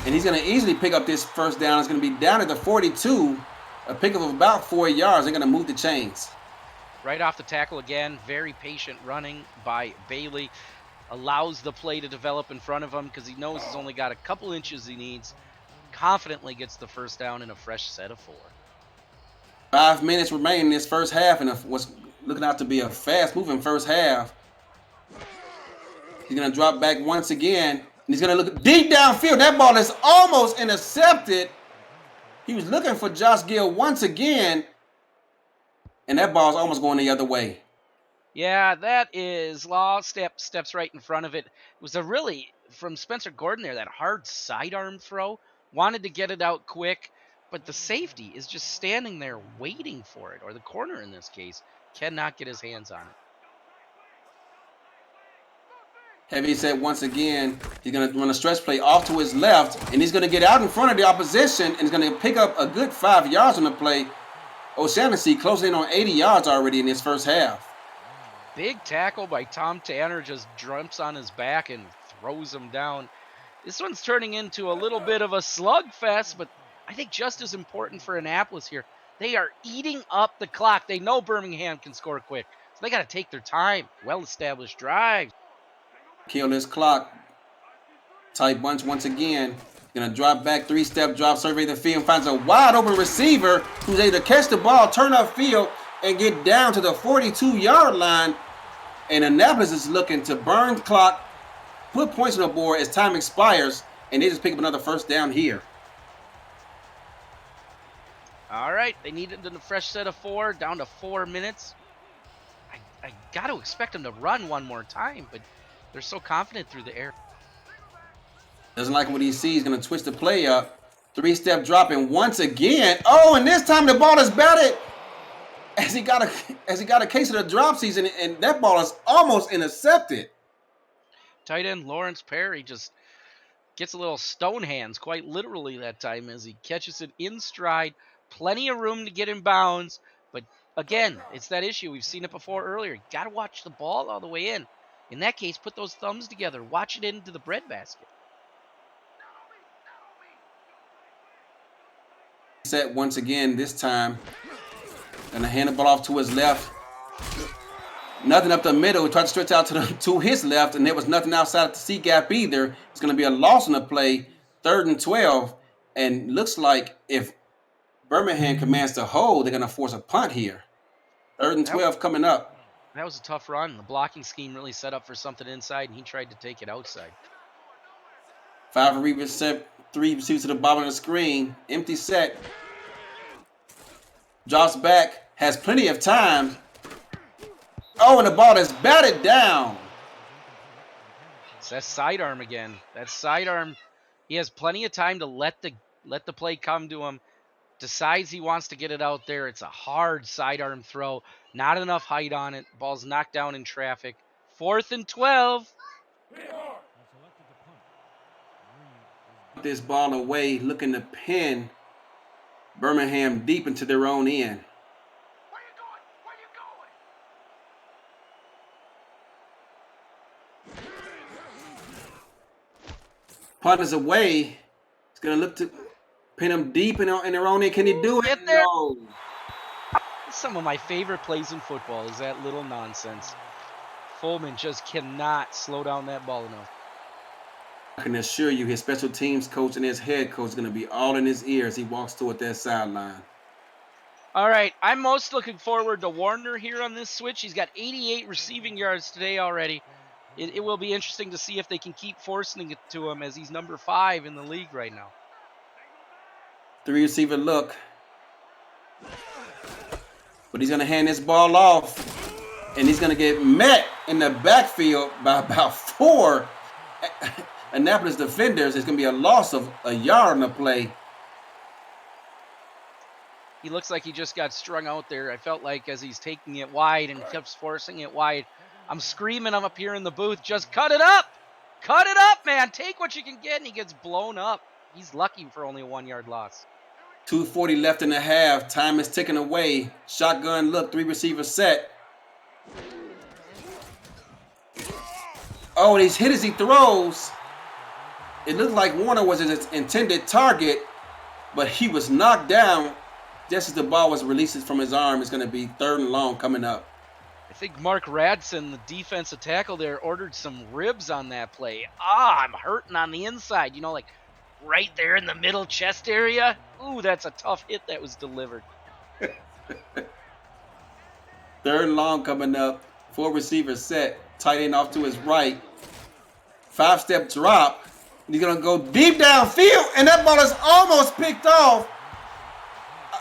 And he's going to easily pick up this first down. It's going to be down at the 42, a pickup of about 4 yards. They're going to move the chains. Right off the tackle again, very patient running by Bailey. Allows the play to develop in front of him because he knows he's only got a couple inches he needs. Confidently gets the first down in a fresh set of 4. 5 minutes remaining in this first half, and what's looking out to be a fast-moving first half. He's going to drop back once again. And he's going to look deep downfield. That ball is almost intercepted. He was looking for Josh Gill once again. And that ball's almost going the other way. Yeah, that is Law steps right in front of it. It was a really, from Spencer Gordon there, that hard sidearm throw. Wanted to get it out quick. but the safety is just standing there waiting for it, or the corner in this case cannot get his hands on it. Heavy set once again. He's going to run a stretch play off to his left, and he's going to get out in front of the opposition, and he's going to pick up a good 5 yards on the play. O'Shaughnessy closing in on 80 yards already in his first half. Big tackle by Tom Tanner, just jumps on his back and throws him down. This one's turning into a little bit of a slugfest, but I think just as important for Annapolis here, they are eating up the clock. They know Birmingham can score quick, so they got to take their time. Well-established drives. Kill this clock. Tight bunch once again. Gonna drop back, 3-step drop, survey the field, finds a wide open receiver who's able to catch the ball, turn upfield, and get down to the 42-yard line. And Annapolis is looking to burn the clock, put points on the board as time expires, and they just pick up another first down here. All right, they needed a fresh set of 4, down to 4 minutes. I got to expect them to run one more time, but they're so confident through the air. Doesn't like what he sees. He's going to twist the play up. 3-step drop, and once again, oh, and this time the ball is batted as he got a case of the drop season, and that ball is almost intercepted. Tight end Lawrence Perry just gets a little stone hands, quite literally that time, as he catches it in stride. Plenty of room to get in bounds, but again, it's that issue. We've seen it before earlier. You got to watch the ball all the way in. In that case, put those thumbs together. Watch it into the breadbasket. Set once again, this time. Gonna hand the ball off to his left. Nothing up the middle. He tried to stretch out to his left, and there was nothing outside of the C gap either. It's gonna be a loss on the play, 3rd and 12. And looks like if Birmingham commands to hold, they're gonna force a punt here. 3rd and 12 coming up. That was a tough run. The blocking scheme really set up for something inside, and he tried to take it outside. 5 receivers, 3 receivers to the bottom of the screen. Empty set. Drops back. Has plenty of time. Oh, and the ball is batted down. It's that sidearm again. That sidearm. He has plenty of time to let the play come to him. Decides he wants to get it out there. It's a hard sidearm throw. Not enough height on it. Ball's knocked down in traffic. 4th and 12. This ball away, looking to pin Birmingham deep into their own end. Where you going? Where you going? Punt is away. He's going to look to pin them deep in their own end. Can he do it? Get there. No. Some of my favorite plays in football is that little nonsense. Fullman just cannot slow down that ball enough. I can assure you his special teams coach and his head coach is going to be all in his ear as he walks toward that sideline. All right, I'm most looking forward to Warner here on this switch. He's got 88 receiving yards today already. It will be interesting to see if they can keep forcing it to him, as he's number 5 in the league right now. 3 receiver look. But he's going to hand this ball off, and he's going to get met in the backfield by about 4 Annapolis defenders. It's going to be a loss of a yard on the play. He looks like he just got strung out there. I felt like as he's taking it wide and keeps forcing it wide, I'm screaming, I'm up here in the booth, just cut it up! Cut it up, man! Take what you can get, and he gets blown up. He's lucky for only a 1-yard loss. 2:40 left in the half. Time is ticking away. Shotgun look, 3 receivers set. Oh, and he's hit as he throws. It looked like Warner was his intended target, but he was knocked down just as the ball was released from his arm. It's going to be 3rd and long coming up. I think Mark Radson, the defensive tackle there, ordered some ribs on that play. I'm hurting on the inside, like right there in the middle chest area. Ooh, that's a tough hit that was delivered. 3rd and long coming up. 4 receivers set. Tight end off to his right. 5-step drop. He's going to go deep downfield, and that ball is almost picked off.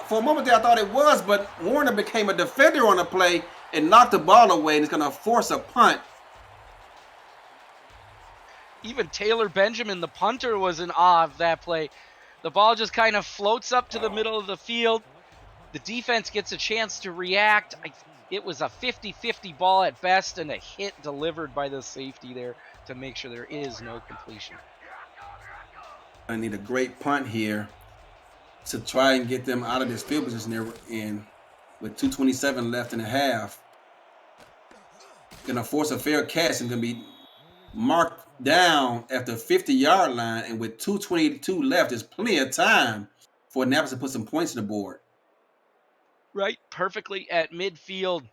For a moment there, I thought it was, but Warner became a defender on the play and knocked the ball away, and it's going to force a punt. Even Taylor Benjamin, the punter, was in awe of that play. The ball just kind of floats up to the middle of the field. The defense gets a chance to react. It was a 50-50 ball at best and a hit delivered by the safety there to make sure there is no completion. I need a great punt here to try and get them out of this field position they're in with 2:27 left in the half. Gonna force a fair catch and gonna be marked down at the 50-yard line, and with 2:22 left, there's plenty of time for Annapolis to put some points on the board. Right, perfectly at midfield.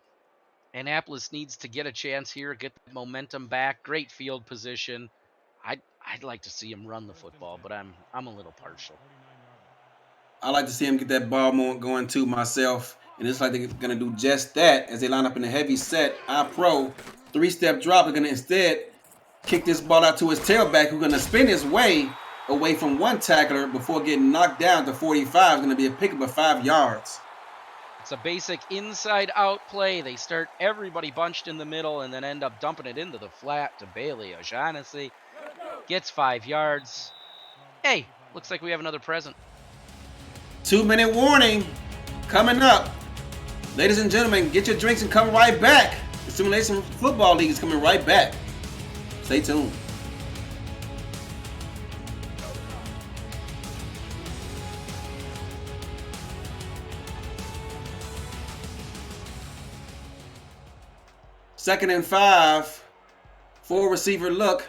Annapolis needs to get a chance here, get the momentum back. Great field position. I'd like to see him run the football, but I'm a little partial. I like to see him get that ball going too myself, and it's like they're gonna do just that as they line up in a heavy set. Pro 3-step drop. They're gonna instead kick this ball out to his tailback, who's gonna spin his way away from one tackler before getting knocked down to 45. It's gonna be a pickup of 5 yards. It's a basic inside-out play. They start everybody bunched in the middle and then end up dumping it into the flat to Bailey O'Shaughnessy. Gets 5 yards. Hey, looks like we have another present. 2-minute warning coming up. Ladies and gentlemen, get your drinks and come right back. The Simulation Football League is coming right back. Stay tuned. Second and 5. 4-receiver look.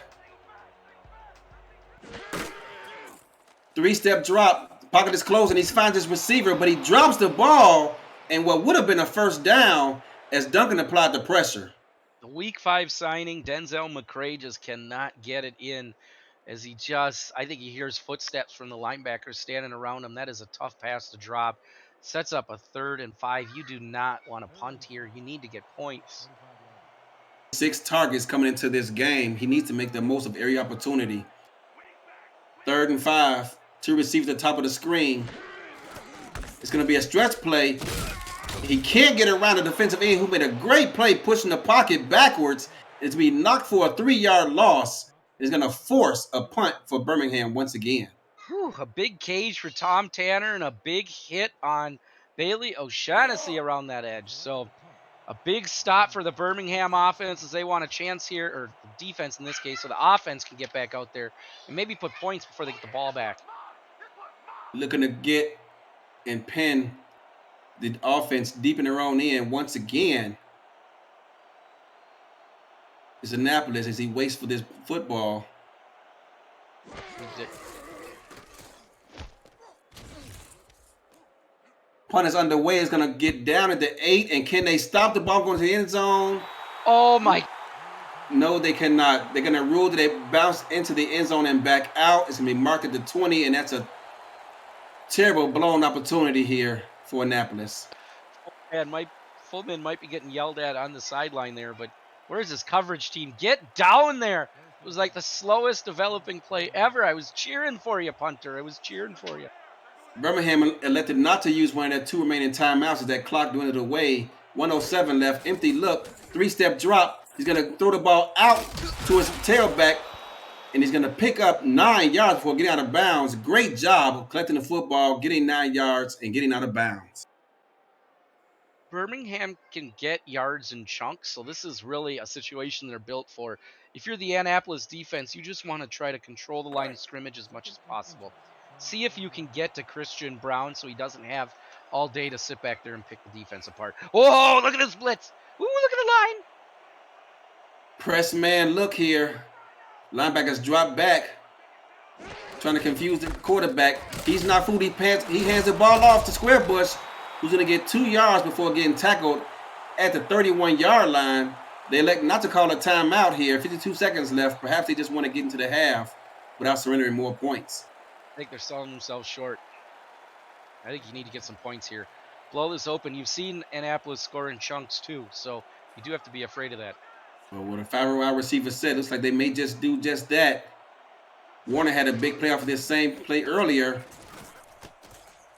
3-step drop. Pocket is closed and he finds his receiver, but he drops the ball and what would have been a first down as Duncan applied the pressure. The week 5 signing, Denzel McCray, just cannot get it in as I think he hears footsteps from the linebackers standing around him. That is a tough pass to drop. Sets up a 3rd and 5. You do not want to punt here. You need to get points. 6 targets coming into this game. He needs to make the most of every opportunity. 3rd and 5. 2 receivers at the top of the screen. It's going to be a stretch play. He can't get around the defensive end who made a great play pushing the pocket backwards. It's going to be knocked for a 3-yard loss. It's going to force a punt for Birmingham once again. A big cage for Tom Tanner and a big hit on Bailey O'Shaughnessy around that edge. So a big stop for the Birmingham offense as they want a chance here, or the defense in this case, so the offense can get back out there and maybe put points before they get the ball back. Looking to get and pin the offense deep in their own end once again. It's Annapolis as he waits for this football. Punt is underway. It's going to get down at the 8. And can they stop the ball going to the end zone? Oh, my. No, they cannot. They're going to rule that they bounce into the end zone and back out. It's going to be marked at the 20. And that's a terrible blown opportunity here for Annapolis. And Fullman might be getting yelled at on the sideline there. But where's his coverage team? Get down there. It was like the slowest developing play ever. I was cheering for you, punter. I was cheering for you. Birmingham elected not to use one of their 2 remaining timeouts as that clock dwindled away. 1:07 left. Empty look. 3-step drop. He's going to throw the ball out to his tailback, and he's going to pick up 9 yards before getting out of bounds. Great job of collecting the football, getting 9 yards, and getting out of bounds. Birmingham can get yards in chunks, so this is really a situation they're built for. If you're the Annapolis defense, you just want to try to control the line of scrimmage as much as possible. See if you can get to Christian Brown so he doesn't have all day to sit back there and pick the defense apart. Whoa, look at this blitz. Ooh, look at the line. Press man look here. Linebackers drop back. Trying to confuse the quarterback. He's not fooled. He hands the ball off to Squarebush, who's going to get 2 yards before getting tackled at the 31-yard line. They elect not to call a timeout here. 52 seconds left. Perhaps they just want to get into the half without surrendering more points. I think they're selling themselves short. I think you need to get some points here. Blow this open. You've seen Annapolis score in chunks too, so you do have to be afraid of that. Well, what a 5-wide receiver said, looks like they may just do just that. Warner had a big play off of this same play earlier.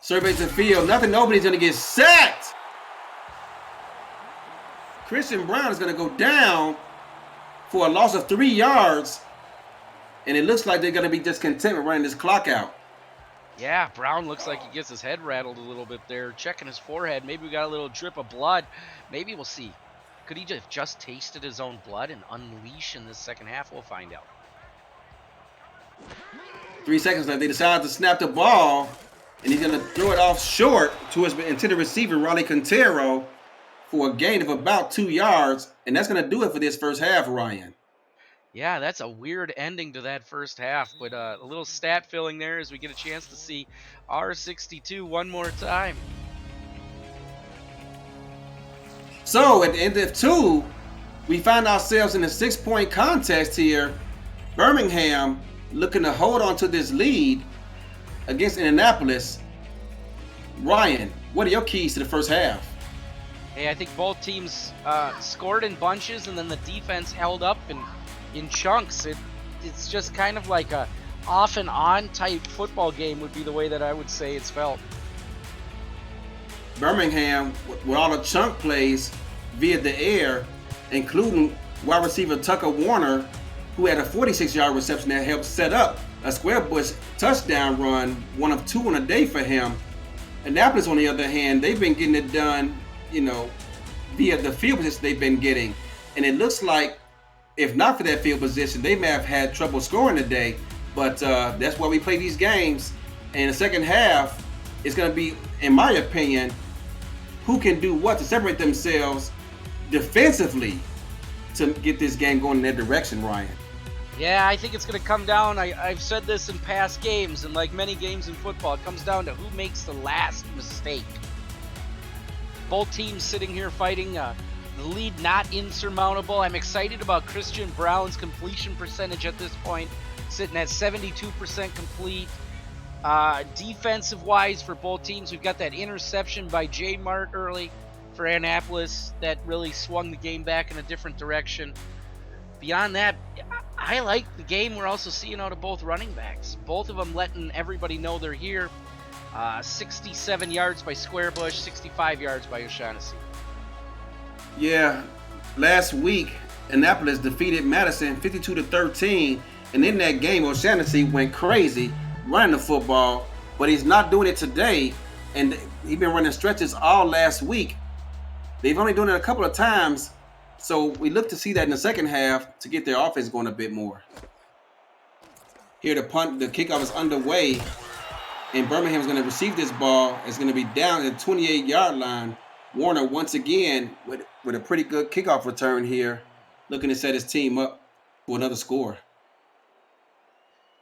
Surveys the field. Nobody's going to get sacked. Christian Brown is going to go down for a loss of 3 yards. And it looks like they're going to be just content with running this clock out. Yeah, Brown looks like he gets his head rattled a little bit there, checking his forehead. Maybe we got a little drip of blood. Maybe we'll see. Could he have just tasted his own blood and unleash in this second half? We'll find out. 3 seconds left. They decided to snap the ball, and he's going to throw it off short into the receiver, Raleigh Quintero, for a gain of about 2 yards, and that's going to do it for this first half, Ryan. Yeah, that's a weird ending to that first half, but a little stat filling there as we get a chance to see R62 one more time. So at the end of 2, we find ourselves in a 6-point contest here. Birmingham looking to hold on to this lead against Annapolis. Ryan, what are your keys to the first half? Hey, I think both teams scored in bunches, and then the defense held up in chunks. It's just kind of like a off and on type football game would be the way that I would say it's felt. Birmingham, with all the chunk plays via the air, including wide receiver Tucker Warner, who had a 46-yard reception that helped set up a square bush touchdown run, one of 2 on a day for him. Annapolis, on the other hand, they've been getting it done, via the field position they've been getting. And it looks like, if not for that field position, they may have had trouble scoring today. But that's why we play these games. And the second half is going to be, in my opinion, who can do what to separate themselves defensively to get this game going in that direction, Ryan. Yeah, I think it's going to come down. I've said this in past games, and like many games in football, it comes down to who makes the last mistake. Both teams sitting here fighting, the lead not insurmountable. I'm excited about Christian Brown's completion percentage at this point, sitting at 72% complete. Defensive-wise for both teams, we've got that interception by J. Mart early for Annapolis that really swung the game back in a different direction. Beyond that, I like the game we're also seeing out of both running backs. Both of them letting everybody know they're here. 67 yards by Squarebush, 65 yards by O'Shaughnessy. Yeah, last week, Annapolis defeated Madison 52-13, and in that game, O'Shaughnessy went crazy running the football, but he's not doing it today, and he's been running stretches all last week. They've only done it a couple of times, so we look to see that in the second half to get their offense going a bit more. Here the kickoff is underway, and Birmingham's going to receive this ball. It's going to be down at the 28-yard line. Warner once again with a pretty good kickoff return here, looking to set his team up for another score.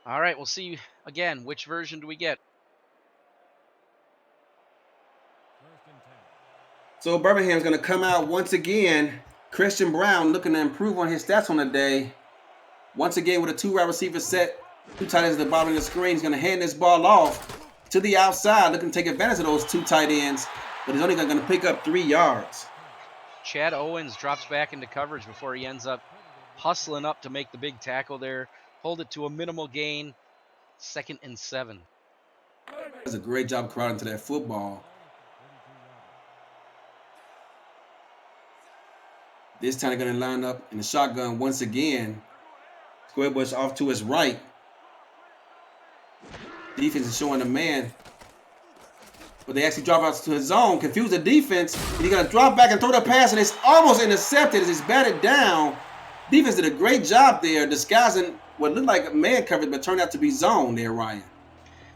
All right, we'll see again. Which version do we get? So Birmingham's going to come out once again. Christian Brown looking to improve on his stats on the day. Once again with a 2 wide receiver set. 2 tight ends at the bottom of the screen. He's going to hand this ball off to the outside, looking to take advantage of those 2 tight ends. But he's only going to pick up 3 yards. Chad Owens drops back into coverage before he ends up hustling up to make the big tackle there. Hold it to a minimal gain. 2nd and 7. Does a great job crowding to that football. This time they're going to line up in the shotgun once again. Squarebush off to his right. Defense is showing the man. But they actually drop out to his zone, confuse the defense. And he's going to drop back and throw the pass, and it's almost intercepted as it's batted down. Defense did a great job there disguising what looked like man coverage, but turned out to be zone there, Ryan.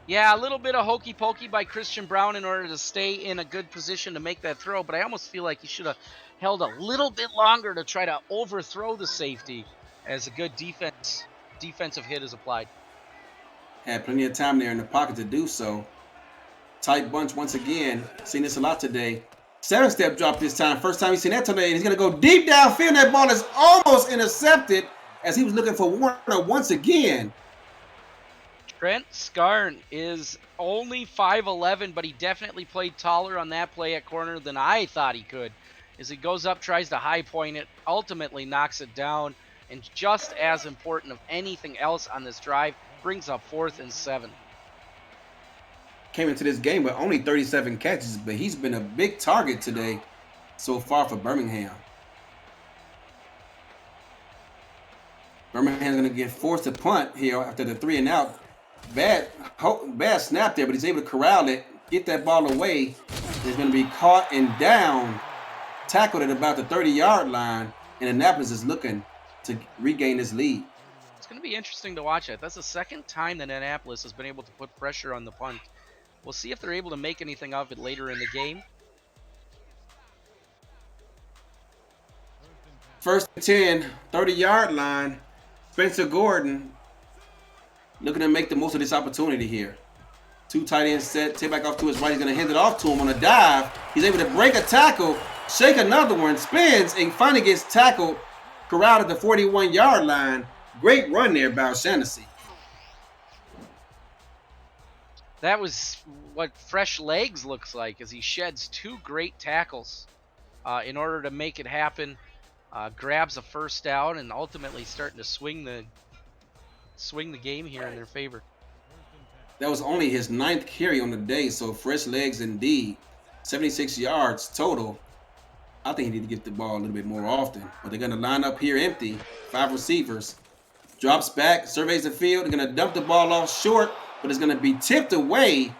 Yeah, a little bit of hokey pokey by Christian Brown in order to stay in a good position to make that throw, but I almost feel like he should have held a little bit longer to try to overthrow the safety as a good defensive hit is applied. Had plenty of time there in the pocket to do so. Tight bunch once again. Seen this a lot today. 7-step drop this time. First time he's seen that today. And he's going to go deep downfield. That ball is almost intercepted as he was looking for Warner once again. Trent Scarn is only 5'11", but he definitely played taller on that play at corner than I thought he could. As he goes up, tries to high point it, ultimately knocks it down, and just as important of anything else on this drive, brings up 4th and 7. Came into this game with only 37 catches, but he's been a big target today so far for Birmingham. Birmingham's going to get forced to punt here after the 3 and out. Bad snap there, but he's able to corral it, get that ball away. It's going to be caught and down, tackled at about the 30-yard line, and Annapolis is looking to regain this lead. It's going to be interesting to watch it. That's the second time that Annapolis has been able to put pressure on the punt. We'll see if they're able to make anything of it later in the game. First and 10, 30-yard line. Spencer Gordon looking to make the most of this opportunity here. Two tight ends set, take back off to his right. He's going to hand it off to him on a dive. He's able to break a tackle, shake another one, spins, and finally gets tackled, corralled at the 41-yard line. Great run there by O'Shaughnessy. That was what fresh legs looks like as he sheds two great tackles in order to make it happen. Grabs a first down and ultimately starting to swing the game here in their favor. That was only his 9th carry on the day, so fresh legs indeed. 76 yards total. I think he needs to get the ball a little bit more often. But they're going to line up here empty. 5 receivers. Drops back, surveys the field. They're going to dump the ball off short, but it's going to be tipped away.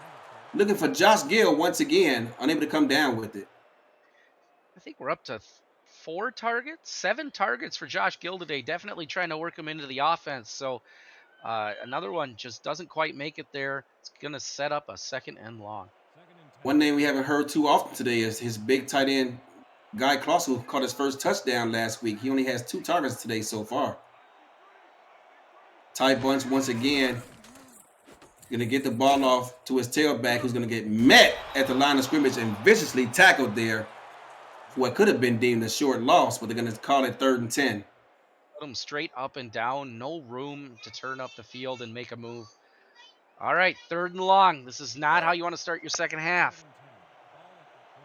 Looking for Josh Gill once again, unable to come down with it. I think we're up to 7 targets for Josh Gill today. Definitely trying to work him into the offense. So another one just doesn't quite make it there. It's going to set up a 2nd and long. One name we haven't heard too often today is his big tight end, Guy Kloss, who caught his first touchdown last week. He only has 2 targets today so far. Tight bunch once again. Going to get the ball off to his tailback, who's going to get met at the line of scrimmage and viciously tackled there for what could have been deemed a short loss, but they're going to call it 3rd and 10. Put him straight up and down. No room to turn up the field and make a move. All right, 3rd and long. This is not how you want to start your second half.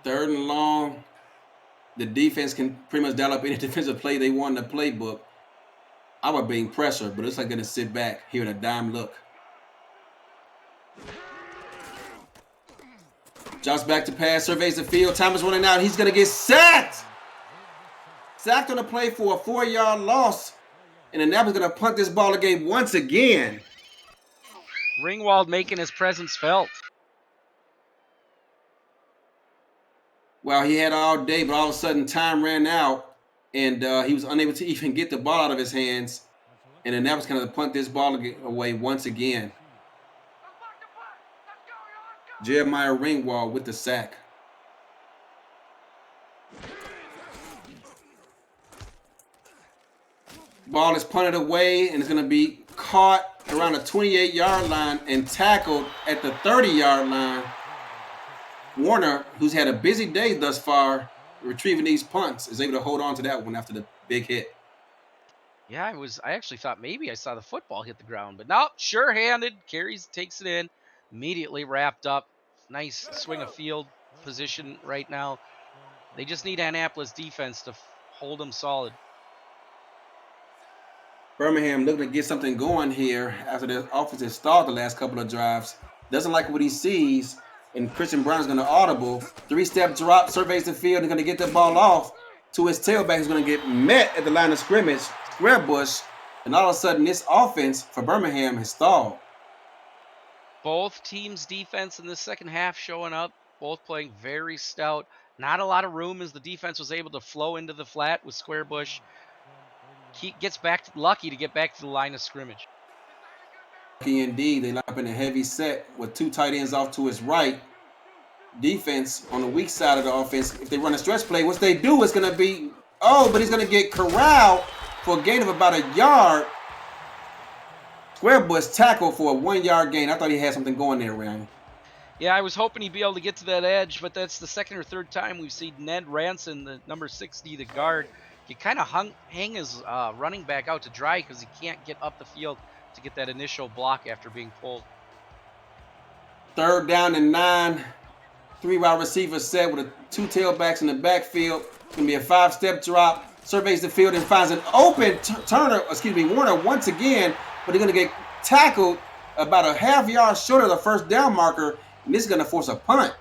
3rd and long. The defense can pretty much dial up any defensive play they want in the playbook. I would being pressure, but it's like going to sit back here in a dime look. Drops back to pass, surveys the field. Time is running out. He's going to get sacked. Sacked on the play for a 4-yard loss. And Annapolis going to punt this ball again once again. Ringwald making his presence felt. Well, he had all day, but all of a sudden time ran out. And he was unable to even get the ball out of his hands. And Annapolis going to punt this ball away once again. Jeremiah Ringwald with the sack. Ball is punted away and it's going to be caught around the 28-yard line and tackled at the 30-yard line. Warner, who's had a busy day thus far retrieving these punts, is able to hold on to that one after the big hit. Yeah, I actually thought maybe I saw the football hit the ground, but nope, sure-handed. Carries, takes it in, immediately wrapped up. Nice swing of field position right now. They just need Annapolis defense to hold them solid. Birmingham looking to get something going here after the offense has stalled the last couple of drives. Doesn't like what he sees, and Christian Brown is going to audible. 3-step drop, surveys the field, and going to get the ball off to his tailback, who's going to get met at the line of scrimmage, square bush, and all of a sudden this offense for Birmingham has stalled. Both teams' defense in the second half showing up, both playing very stout. Not a lot of room as the defense was able to flow into the flat with Squarebush. He gets lucky to get back to the line of scrimmage. Lucky indeed. They line up in a heavy set with 2 tight ends off to his right. Defense on the weak side of the offense, if they run a stretch play, what they do is going to be, but he's going to get corralled for a gain of about a yard. Squarebush tackled for a 1-yard gain. I thought he had something going there, Ryan. Yeah, I was hoping he'd be able to get to that edge, but that's the 2nd or 3rd time we've seen Ned Ranson, the number 60, the guard, he kind of hang his running back out to dry because he can't get up the field to get that initial block after being pulled. 3rd down and 9. 3 wide receivers set with 2 tailbacks in the backfield. It's going to be a 5-step drop. Surveys the field and finds an open Warner once again, but they're going to get tackled about a half-yard short of the first down marker, and this is going to force a punt.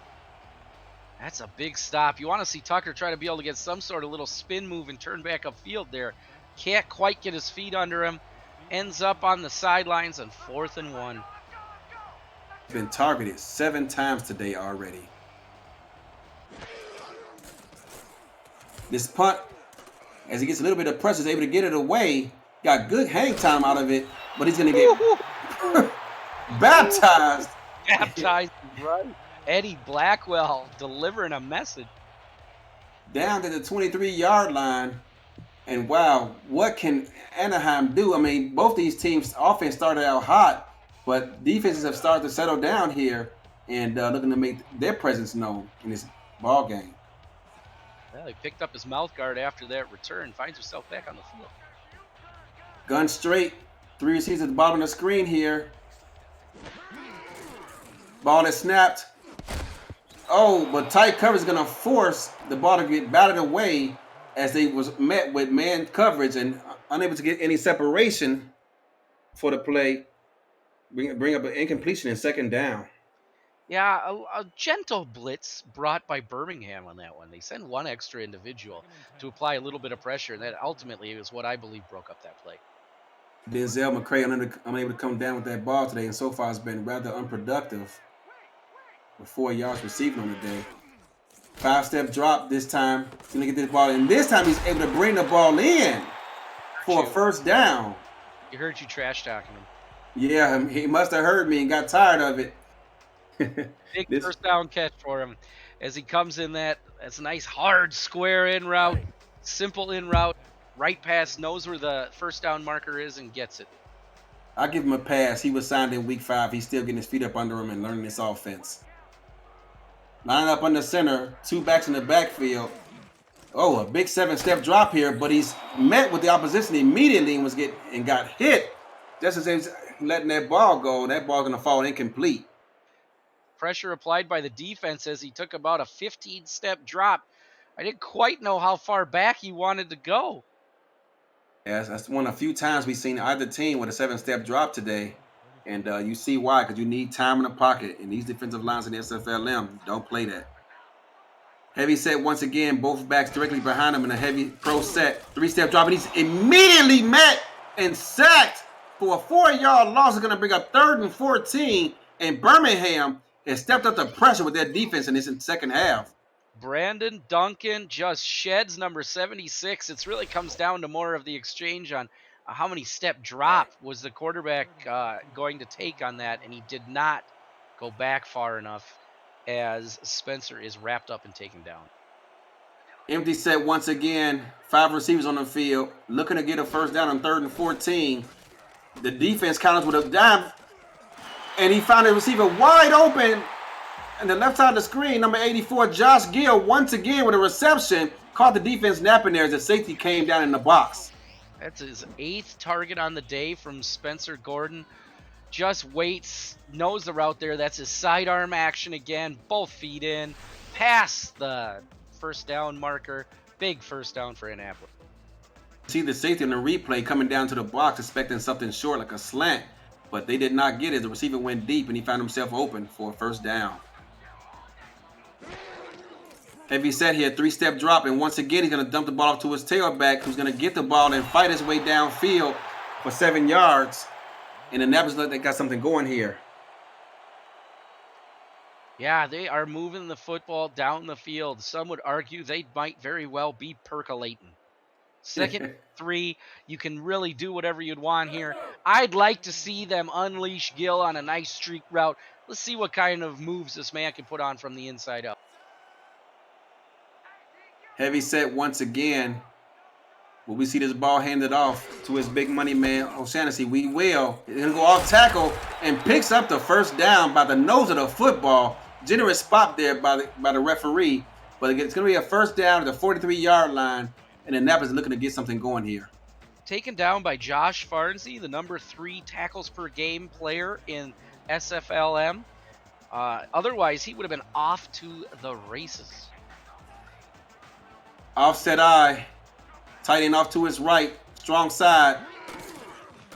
That's a big stop. You want to see Tucker try to be able to get some sort of little spin move and turn back upfield there. Can't quite get his feet under him. Ends up on the sidelines on 4th and 1. Been targeted 7 times today already. This punt, as he gets a little bit of pressure, is able to get it away. Got good hang time out of it, but he's going to get baptized. Baptized, right? Eddie Blackwell delivering a message. Down to the 23-yard line. And wow, what can Anaheim do? I mean, both these teams' offense started out hot, but defenses have started to settle down here and looking to make their presence known in this ball game. Well, he picked up his mouth guard after that return, finds himself back on the field. Gun straight, 3 receivers at the bottom of the screen here. Ball is snapped. Oh, but tight coverage is going to force the ball to get batted away as they was met with man coverage and unable to get any separation for the play. Bring up an incompletion in 2nd down. Yeah, a gentle blitz brought by Birmingham on that one. They send one extra individual to apply a little bit of pressure, and that ultimately is what I believe broke up that play. Denzel McCray unable to come down with that ball today, and so far has been rather unproductive with 4 yards receiving on the day. 5-step drop this time. He's going to get this ball, and this time he's able to bring the ball in for a 1st down. He heard you trash talking him. Yeah, he must have heard me and got tired of it. Big 1st down catch for him as he comes in that's a nice hard square in route, simple in route, right pass, knows where the 1st down marker is and gets it. I'll give him a pass. He was signed in week 5. He's still getting his feet up under him and learning this offense. Line up under center, 2 backs in the backfield. Oh, a big 7-step drop here, but he's met with the opposition immediately and got hit. Just as he's letting that ball go, that ball's gonna fall incomplete. Pressure applied by the defense as he took about a 15-step drop. I didn't quite know how far back he wanted to go. Yes, that's one of the few times we've seen either team with a 7-step drop today. And you see why, because you need time in the pocket. And these defensive lines in the SFLm don't play that. Heavy set once again, both backs directly behind him in a heavy pro set. 3-step drop, and he's immediately met and sacked for a 4-yard loss. Is going to bring up 3rd and 14. And Birmingham has stepped up the pressure with their defense in this 2nd half. Brandon Duncan just sheds number 76. It really comes down to more of the exchange on how many step drop was the quarterback going to take on that, and he did not go back far enough as Spencer is wrapped up and taken down. Empty set once again, 5 receivers on the field, looking to get a 1st down on 3rd and 14. The defense counters with a dime, and he found a receiver wide open on the left side of the screen. Number 84, Josh Gill, once again with a reception, caught the defense napping there as the safety came down in the box. That's his 8th target on the day from Spencer Gordon. Just waits, knows the route there. That's his sidearm action again. Both feet in, past the 1st down marker. Big 1st down for Annapolis. See the safety in the replay coming down to the box expecting something short like a slant, but they did not get it. The receiver went deep and he found himself open for a 1st down. Heavy set here, 3-step drop, and once again he's going to dump the ball off to his tailback, who's going to get the ball and fight his way downfield for 7 yards. And Annapolis look, they got something going here. Yeah, they are moving the football down the field. Some would argue they might very well be percolating. 2nd 3, you can really do whatever you'd want here. I'd like to see them unleash Gill on a nice streak route. Let's see what kind of moves this man can put on from the inside up. Heavy set once again. Will we see this ball handed off to his big money man, O'Shaughnessy? We will. He's going to go off tackle and picks up the 1st down by the nose of the football. Generous spot there by the referee. But it's going to be a 1st down at the 43-yard line. And Annapolis is looking to get something going here. Taken down by Josh Farnsey, the number 3 tackles per game player in SFLm. Otherwise, he would have been off to the races. Offset eye. Tight end off to his right. Strong side.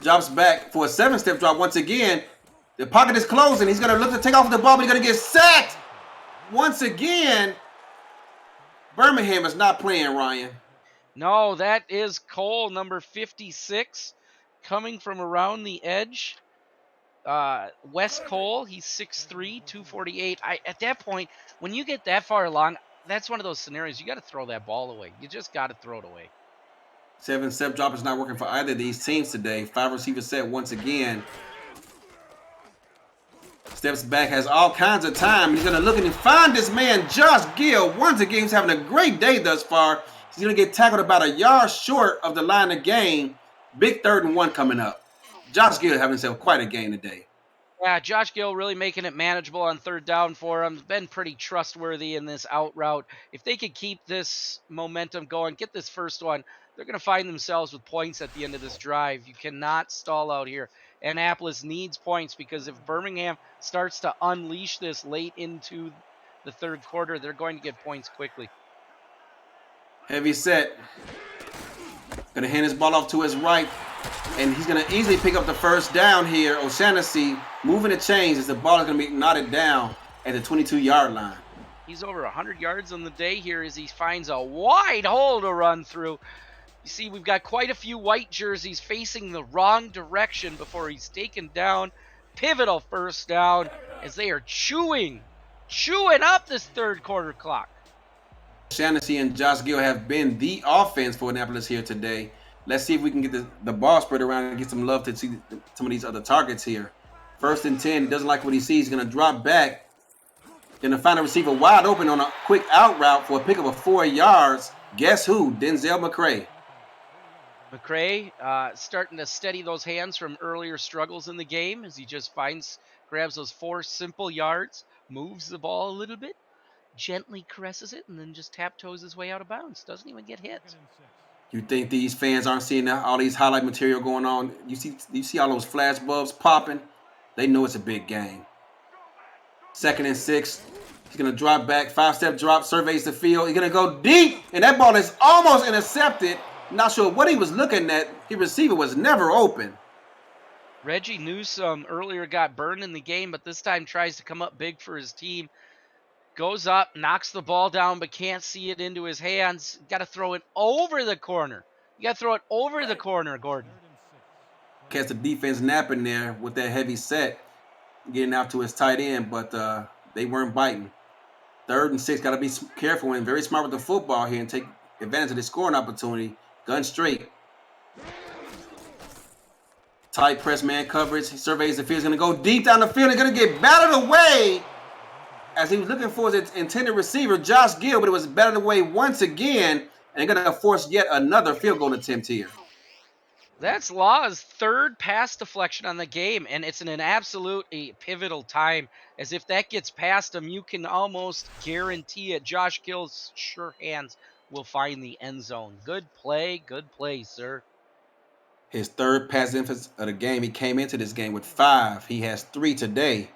Drops back for a 7-step drop once again. The pocket is closing. He's going to look to take off with the ball, but he's going to get sacked. Once again, Birmingham is not playing, Ryan. No, that is Cole, number 56, coming from around the edge. Wes Cole, he's 6'3", 248. At that point, when you get that far along, that's one of those scenarios. You got to throw that ball away. You just got to throw it away. 7-step drop is not working for either of these teams today. 5-receiver set once again. Steps back, has all kinds of time. He's going to look and find this man, Josh Gill. Once again, he's having a great day thus far. He's going to get tackled about a yard short of the line of game. Big 3rd and 1 coming up. Josh Gill having himself quite a game today. Yeah, Josh Gill really making it manageable on 3rd down for him. Been pretty trustworthy in this out route. If they could keep this momentum going, get this first one, they're going to find themselves with points at the end of this drive. You cannot stall out here. Annapolis needs points because if Birmingham starts to unleash this late into the 3rd quarter, they're going to get points quickly. Heavy set. Going to hand his ball off to his right. And he's going to easily pick up the first down here. O'Shaughnessy moving the chains as the ball is going to be knotted down at the 22-yard line. He's over 100 yards on the day here as he finds a wide hole to run through. You see, we've got quite a few white jerseys facing the wrong direction before he's taken down. Pivotal first down as they are chewing up this 3rd quarter clock. O'Shaughnessy and Josh Gill have been the offense for Annapolis here today. Let's see if we can get the ball spread around and get some love to see some of these other targets here. 1st and 10. He doesn't like what he sees. He's going to drop back. Going to find a receiver wide open on a quick out route for a pickup of 4 yards. Guess who? Denzel McCray. McCray starting to steady those hands from earlier struggles in the game as he just grabs those 4 simple yards, moves the ball a little bit, gently caresses it, and then just tap-toes his way out of bounds. Doesn't even get hit. You think these fans aren't seeing all these highlight material going on? You see all those flash bulbs popping? They know it's a big game. 2nd and 6. He's going to drop back. 5-step drop. Surveys the field. He's going to go deep. And that ball is almost intercepted. Not sure what he was looking at. His receiver was never open. Reggie Newsome earlier got burned in the game, but this time tries to come up big for his team. Goes up, knocks the ball down, but can't see it into his hands. Got to throw it over the corner. You got to throw it over the corner, Gordon. Catch the defense napping there with that heavy set, getting out to his tight end, but they weren't biting. 3rd and 6, got to be careful and very smart with the football here and take advantage of the scoring opportunity. Gun straight. Tight press man coverage. He surveys the field. He's going to go deep down the field. He's going to get battered away as he was looking for his intended receiver, Josh Gill, but it was battered away once again, and they're going to force yet another field goal attempt here. That's Law's 3rd pass deflection on the game, and it's in an absolutely pivotal time, as if that gets past him, you can almost guarantee it. Josh Gill's sure hands will find the end zone. Good play, sir. His 3rd pass emphasis of the game. He came into this game with 5. He has 3 today.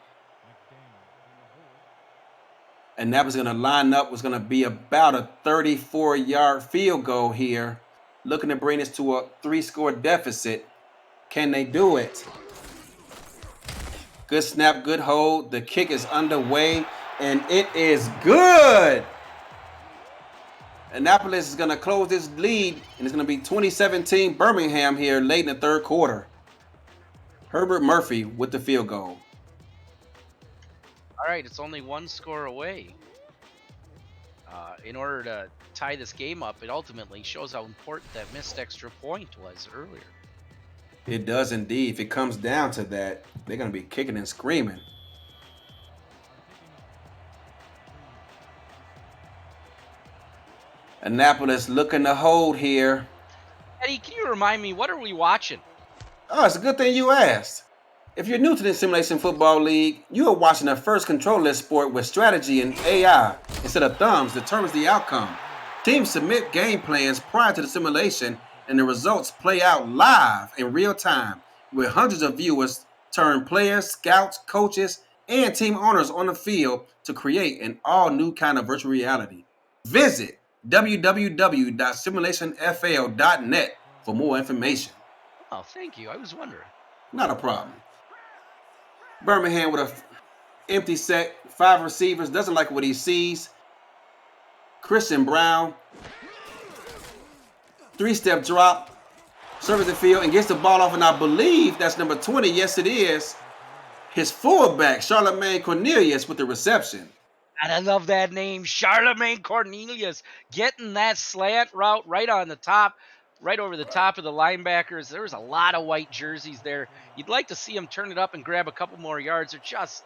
And that was going to line up, was going to be about a 34-yard field goal here. Looking to bring this to a 3-score deficit. Can they do it? Good snap, good hold. The kick is underway, and it is good. Annapolis is going to close this lead, and it's going to be 2017 Birmingham here late in the 3rd quarter. Herbert Murphy with the field goal. All right, it's only 1 score away. In order to tie this game up, it ultimately shows how important that missed extra point was earlier. It does indeed. If it comes down to that, they're going to be kicking and screaming. Annapolis looking to hold here. Eddie, can you remind me, what are we watching? Oh, it's a good thing you asked. If you're new to the Simulation Football League, you are watching the first control-less sport where strategy and AI, instead of thumbs, determines the outcome. Teams submit game plans prior to the simulation, and the results play out live in real time, with hundreds of viewers turn players, scouts, coaches, and team owners on the field to create an all-new kind of virtual reality. Visit www.simulationfl.net for more information. Oh, thank you. I was wondering. Not a problem. Birmingham with a empty set, 5 receivers, doesn't like what he sees. Christian Brown, 3-step drop, serves the field and gets the ball off, and I believe that's number 20. Yes, it is. His fullback, Charlemagne Cornelius, with the reception. And I love that name, Charlemagne Cornelius, getting that slant route right on the top, right over the top of the linebackers. There was a lot of white jerseys there. You'd like to see him turn it up and grab a couple more yards, or just,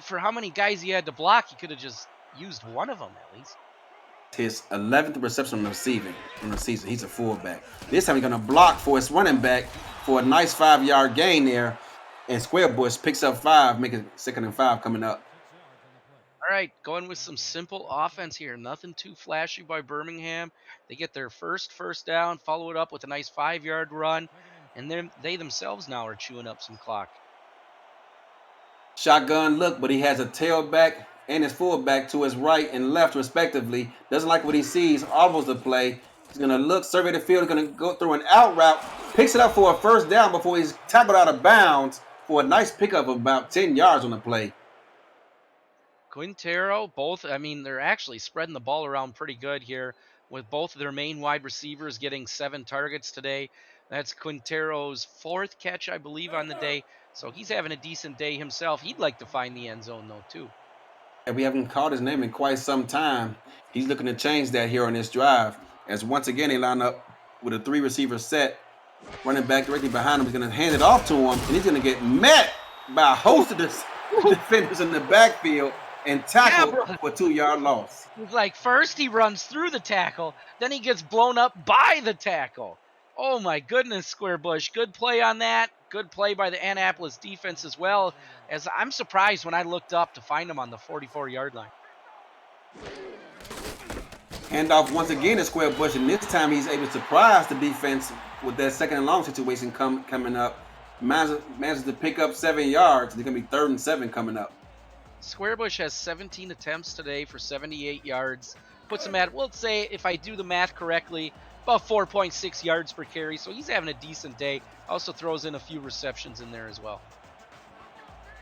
for how many guys he had to block, he could have just used one of them at least. His 11th reception on the season. He's a fullback. This time he's going to block for his running back for a nice 5-yard gain there. And Squarebush picks up 5, making 2nd and 5 coming up. All right, going with some simple offense here. Nothing too flashy by Birmingham. They get their first down, follow it up with a nice 5-yard run, and then they themselves now are chewing up some clock. Shotgun look, but he has a tailback and his fullback to his right and left, respectively. Doesn't like what he sees. Audibles the play. He's going to look, survey the field. He's going to go through an out route. Picks it up for a 1st down before he's tackled out of bounds for a nice pickup of about 10 yards on the play. Quintero, they're actually spreading the ball around pretty good here with both of their main wide receivers getting 7 targets today. That's Quintero's 4th catch, I believe, on the day. So he's having a decent day himself. He'd like to find the end zone, though, too. And we haven't called his name in quite some time. He's looking to change that here on this drive. As once again, they line up with a 3-receiver set. Running back directly behind him. He's going to hand it off to him, and he's going to get met by a host of defenders in the backfield and tackled for a 2-yard loss. It's like first he runs through the tackle, then he gets blown up by the tackle. Oh my goodness, Squarebush. Good play on that. Good play by the Annapolis defense as well, as I'm surprised when I looked up to find him on the 44-yard line. Handoff once again to Squarebush, and this time he's able to surprise the defense with that 2nd and long situation coming up. Manages to pick up 7 yards. They're going to be 3rd and 7 coming up. Squarebush has 17 attempts today for 78 yards. Puts him at, let's say, if I do the math correctly, about 4.6 yards per carry. So he's having a decent day. Also throws in a few receptions in there as well.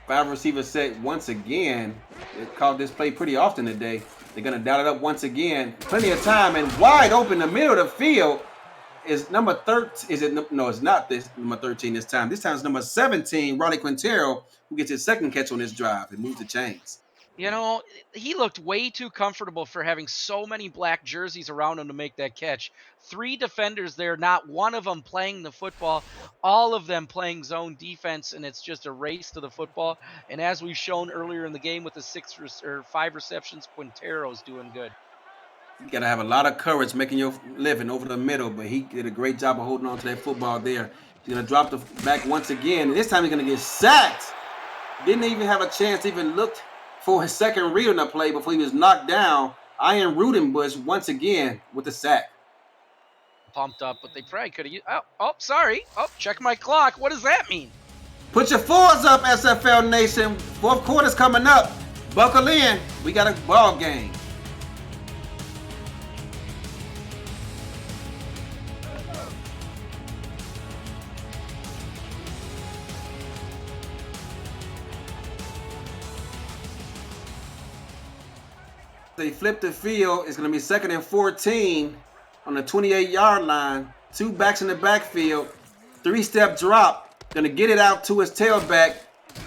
5-receiver set once again. They called this play pretty often today. They're going to dial it up once again. Plenty of time and wide open in the middle of the field is number 13. No, it's not this number 13 this time. This time it's number 17, Ronnie Quintero, who gets his 2nd catch on this drive and moves the chains. You know, he looked way too comfortable for having so many black jerseys around him to make that catch. 3 defenders there, not one of them playing the football, all of them playing zone defense, and it's just a race to the football. And as we've shown earlier in the game with the 5 receptions, Quintero's doing good. You got to have a lot of courage making your living over the middle, but he did a great job of holding on to that football there. He's going to drop the back once again, and this time he's going to get sacked. Didn't even have a chance to even look for his 2nd read on the play before he was knocked down. Ian Rudenbush once again with the sack. Pumped up, but they probably could have used... sorry. Check my clock. What does that mean? Put your 4s up, SFL Nation. 4th quarter's coming up. Buckle in. We got a ball game. They flip the field. It's going to be 2nd and 14 on the 28-yard line. 2 backs in the backfield. 3-step drop. Going to get it out to his tailback,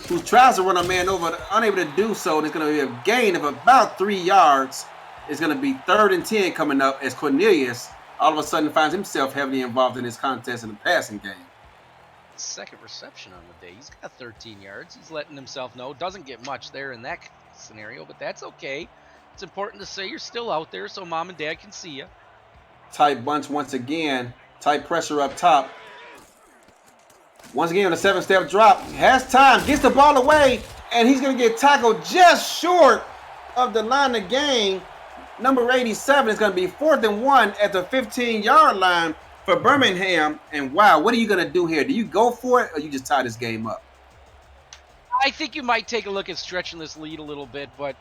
who tries to run a man over, unable to do so. There's going to be a gain of about 3 yards. It's going to be 3rd and 10 coming up as Cornelius all of a sudden finds himself heavily involved in this contest in the passing game. 2nd reception on the day. He's got 13 yards. He's letting himself know. Doesn't get much there in that scenario, but that's okay. It's important to say you're still out there so mom and dad can see you. Tight bunch once again. Tight pressure up top. Once again on a 7-step drop. Has time. Gets the ball away. And he's going to get tackled just short of the line of game. Number 87 is going to be 4th and 1 at the 15-yard line for Birmingham. And wow, what are you going to do here? Do you go for it or you just tie this game up? I think you might take a look at stretching this lead a little bit, but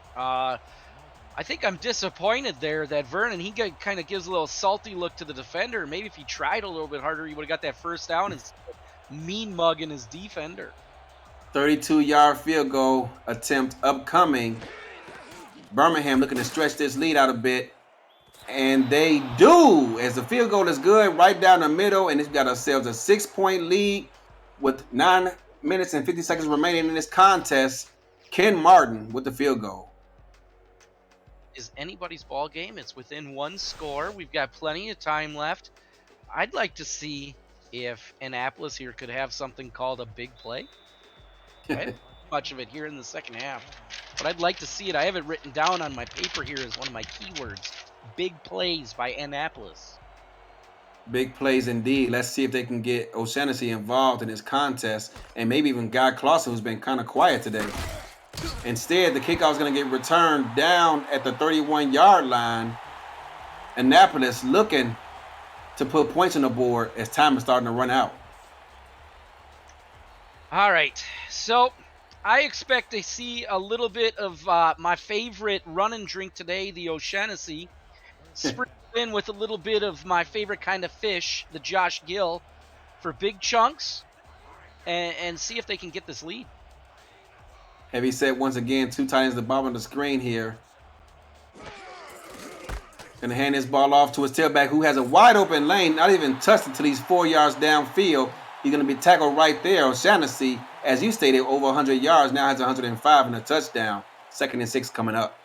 I think I'm disappointed there that Vernon, he kind of gives a little salty look to the defender. Maybe if he tried a little bit harder, he would have got that 1st down instead of mean mugging his defender. 32-yard field goal attempt upcoming. Birmingham looking to stretch this lead out a bit. And they do, as the field goal is good right down the middle, and it's got ourselves a 6-point lead with 9 minutes and 50 seconds remaining in this contest. Ken Martin with the field goal. Is anybody's ball game. It's within one score. We've got plenty of time left. I'd like to see if Annapolis here could have something called a big play. I didn't see much of it here in the second half, but I'd like to see it. I have it written down on my paper here as one of my keywords. Big plays by Annapolis. Big plays indeed. Let's see if they can get O'Shaughnessy involved in this contest, and maybe even Guy Clausen, who's been kind of quiet today. Instead, the kickoff is going to get returned down at the 31-yard line. Annapolis looking to put points on the board as time is starting to run out. All right, so I expect to see a little bit of my favorite run and drink today, the O'Shaughnessy, sprinkled in with a little bit of my favorite kind of fish, the Josh Gill, for big chunks, and see if they can get this lead. Heavy set once again, 2 tight ends at the bottom of the screen here. Going to hand this ball off to his tailback, who has a wide open lane, not even touched until he's 4 yards downfield. He's going to be tackled right there. O'Shaughnessy, as you stated, over 100 yards, now has 105 and a touchdown. 2nd and 6 coming up.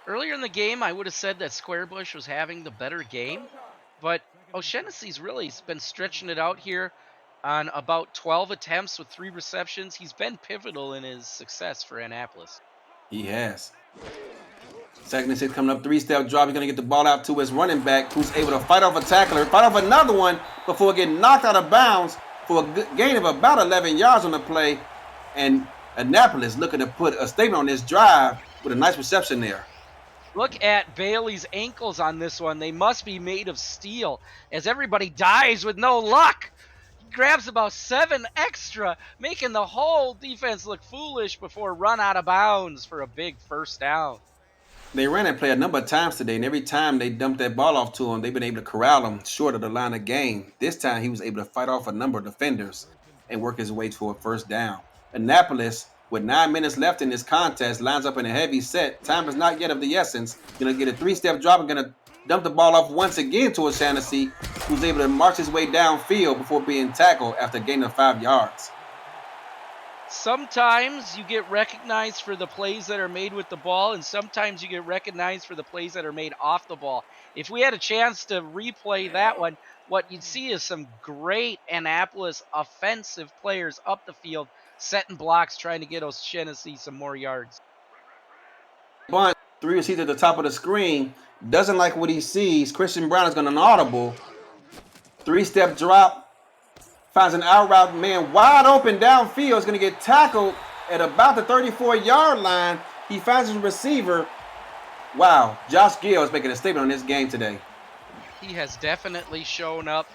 Earlier in the game, I would have said that Squarebush was having the better game, but O'Shaughnessy's really been stretching it out here on about 12 attempts with 3 receptions. He's been pivotal in his success for Annapolis. He has. 2nd and 6 coming up, 3-step drop. He's going to get the ball out to his running back, who's able to fight off a tackler, fight off another one before getting knocked out of bounds for a gain of about 11 yards on the play. And Annapolis looking to put a statement on this drive with a nice reception there. Look at Bailey's ankles on this one. They must be made of steel, as everybody dies with no luck. He grabs about 7 extra, making the whole defense look foolish before run out of bounds for a big first down. They ran that play a number of times today, and every time they dumped that ball off to him, they've been able to corral him short of the line of game. This time, he was able to fight off a number of defenders and work his way to a first down. Annapolis, with 9 minutes left in this contest, lines up in a heavy set. Time is not yet of the essence. Going to get a 3-step drop and going to dump the ball off once again to O'Shaughnessy, who's able to march his way downfield before being tackled after a gain of 5 yards. Sometimes you get recognized for the plays that are made with the ball, and sometimes you get recognized for the plays that are made off the ball. If we had a chance to replay that one, what you'd see is some great Annapolis offensive players up the field, setting blocks, trying to get O'Shaughnessy some more yards. Bunt, 3 receivers at the top of the screen, doesn't like what he sees. Christian Brown is going to audible. 3-step drop. Finds an out route man wide open downfield. Is going to get tackled at about the 34-yard line. He finds his receiver. Wow, Josh Gill is making a statement on this game today. He has definitely shown up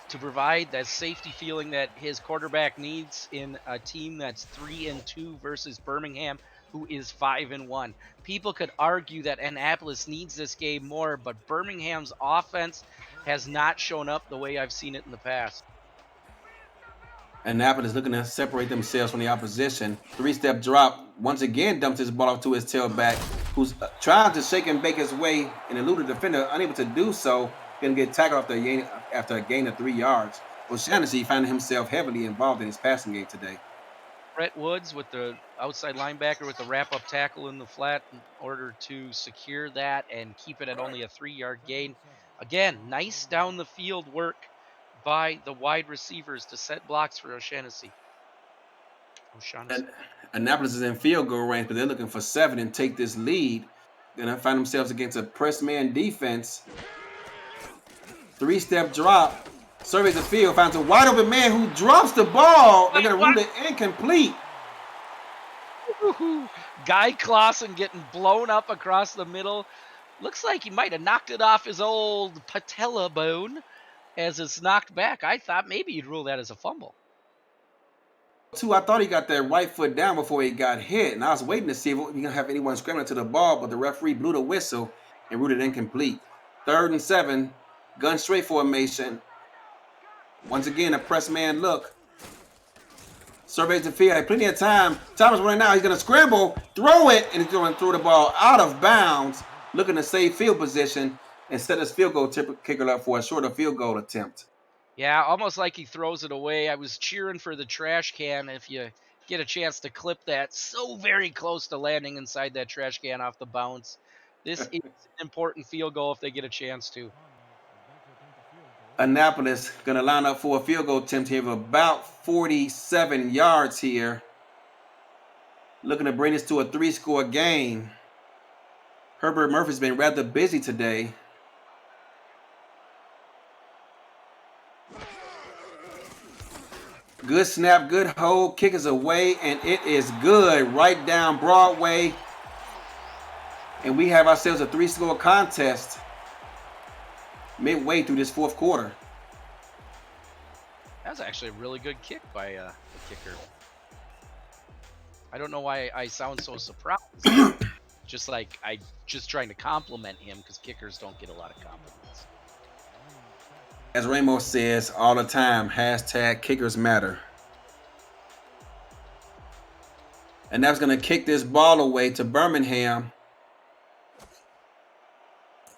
to provide that safety feeling that his quarterback needs in a team that's 3-2 versus Birmingham, who is 5-1. People could argue that Annapolis needs this game more, but Birmingham's offense has not shown up the way I've seen it in the past. Annapolis looking to separate themselves from the opposition. 3-step drop. Once again dumps his ball off to his tailback, who's trying to shake and bake his way and elude a defender, unable to do so. Going to get tackled after a gain of 3 yards. O'Shaughnessy finding himself heavily involved in his passing game today. Brett Woods with the outside linebacker with the wrap-up tackle in the flat in order to secure that and keep it at only a 3-yard gain. Again, nice down the field work by the wide receivers to set blocks for O'Shaughnessy. Annapolis is in field goal range, but they're looking for 7 and take this lead. Going to find themselves against a press man defense. 3-step drop. Surveys the field, finds a wide open man who drops the ball. They're going to rule it incomplete. Guy Clausen getting blown up across the middle. Looks like he might have knocked it off his old patella bone as it's knocked back. I thought maybe you'd rule that as a fumble. I thought he got that right foot down before he got hit, and I was waiting to see if we going to have anyone scrambling to the ball, but the referee blew the whistle and ruled it incomplete. 3rd and 7, gun straight formation. Once again, a press man look. Surveys the field, had plenty of time. Time is running out. He's going to scramble, throw it, and he's going to throw the ball out of bounds, looking to save field position and set his field goal kicker up for a shorter field goal attempt. Yeah, almost like he throws it away. I was cheering for the trash can. If you get a chance to clip that, so very close to landing inside that trash can off the bounce. This is an important field goal if they get a chance to. Annapolis going to line up for a field goal attempt here of about 47 yards here. Looking to bring this to a 3-score game. Herbert Murphy's been rather busy today. Good snap, good hold, kick is away, and it is good right down Broadway. And we have ourselves a 3-score contest midway through this fourth quarter. That was actually a really good kick by the kicker. I don't know why I sound so surprised. Just like I just trying to compliment him because kickers don't get a lot of compliments. As Ramos says all the time, hashtag kickers matter. And that's going to kick this ball away to Birmingham.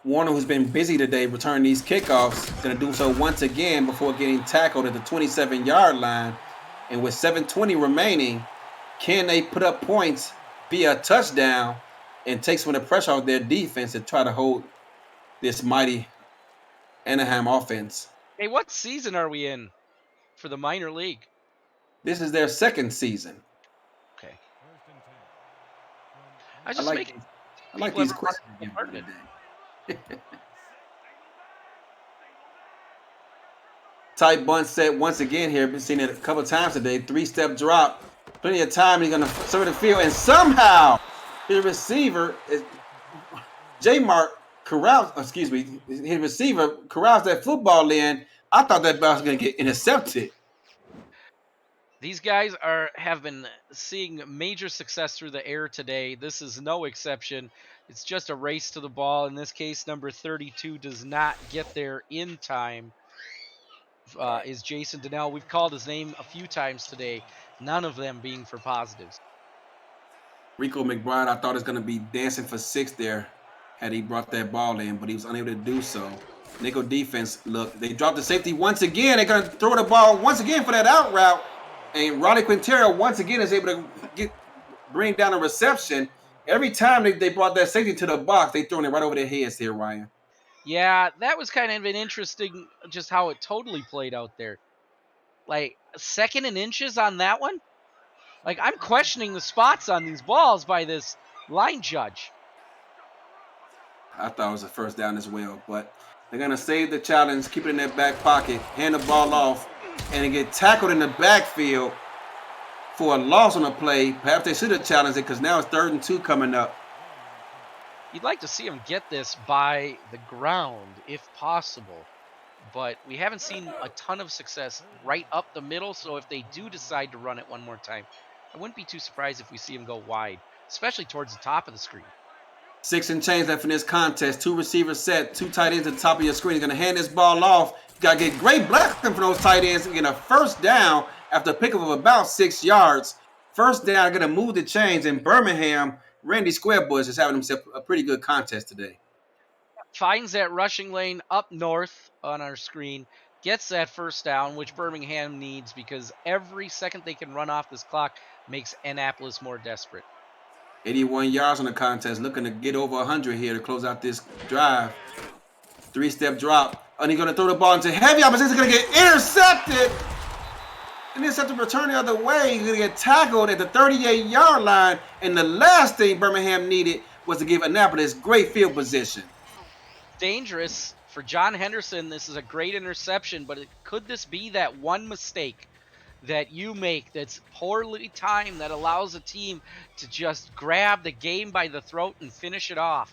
Warner, who's been busy today returning these kickoffs, going to do so once again before getting tackled at the 27-yard line. And with 7:20 remaining, can they put up points via a touchdown and take some of the pressure off their defense to try to hold this mighty Anaheim offense? Hey, what season are we in for the minor league? This is their second season. Okay. I like these questions. Tight bunt set once again here. Been seen it a couple times today. 3-step drop. Plenty of time. He's going to serve the field. And somehow his receiver is J-Mark corrals. Excuse me. His receiver corrals that football in. I thought that ball was going to get intercepted. These guys have been seeing major success through the air today. This is no exception. It's just a race to the ball. In this case, number 32 does not get there in time. Is Jason Donnell. We've called his name a few times today, none of them being for positives. Rico McBride, I thought was going to be dancing for 6 there had he brought that ball in, but he was unable to do so. Nickel defense, look, they dropped the safety once again. They're going to throw the ball once again for that out route. And Ronnie Quintero once again is able to bring down a reception. Every time they brought that safety to the box, they throwing it right over their heads here, Ryan. Yeah, that was kind of an interesting, just how it totally played out there. Like, 2nd and inches on that one? Like, I'm questioning the spots on these balls by this line judge. I thought it was a first down as well, but they're going to save the challenge, keep it in their back pocket, hand the ball off, and they get tackled in the backfield for a loss on a play. Perhaps they should have challenged it because now it's 3rd and 2 coming up. You'd like to see them get this by the ground, if possible. But we haven't seen a ton of success right up the middle, so if they do decide to run it one more time, I wouldn't be too surprised if we see them go wide, especially towards the top of the screen. 6 and change left in this contest. 2 receivers set, 2 tight ends at the top of your screen. He's going to hand this ball off. You got to get great blocking for those tight ends and get a first down after a pickup of about 6 yards. First down, going to move the chains in Birmingham. Randy Squarebush is having himself a pretty good contest today. Finds that rushing lane up north on our screen, gets that first down, which Birmingham needs because every second they can run off this clock makes Annapolis more desperate. 81 yards on the contest, looking to get over 100 here to close out this drive. 3-step drop, and he's going to throw the ball into heavy opposition. He's going to get intercepted. Intercepted, return the other way. He's going to get tackled at the 38-yard line, and the last thing Birmingham needed was to give Annapolis great field position. Dangerous for John Henderson. This is a great interception, but could this be that one mistake that you make that's poorly timed that allows a team to just grab the game by the throat and finish it off?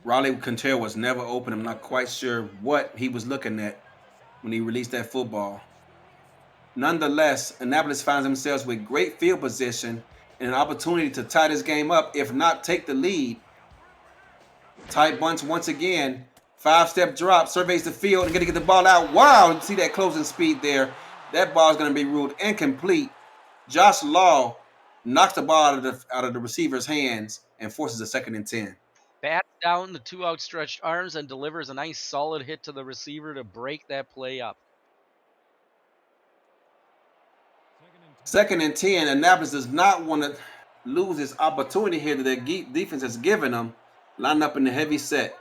Raleigh Quintero was never open. I'm not quite sure what he was looking at when he released that football. Nonetheless, Annapolis finds themselves with great field position and an opportunity to tie this game up, if not take the lead. Tight bunch once again. 5-step drop, surveys the field, and going to get the ball out. Wow, you see that closing speed there. That ball is going to be ruled incomplete. Josh Law knocks the ball out of the receiver's hands and forces a 2nd and 10. Bats down the 2 outstretched arms and delivers a nice solid hit to the receiver to break that play up. 2nd and 10. Annapolis does not want to lose this opportunity here that their defense has given them. Line up in the heavy set.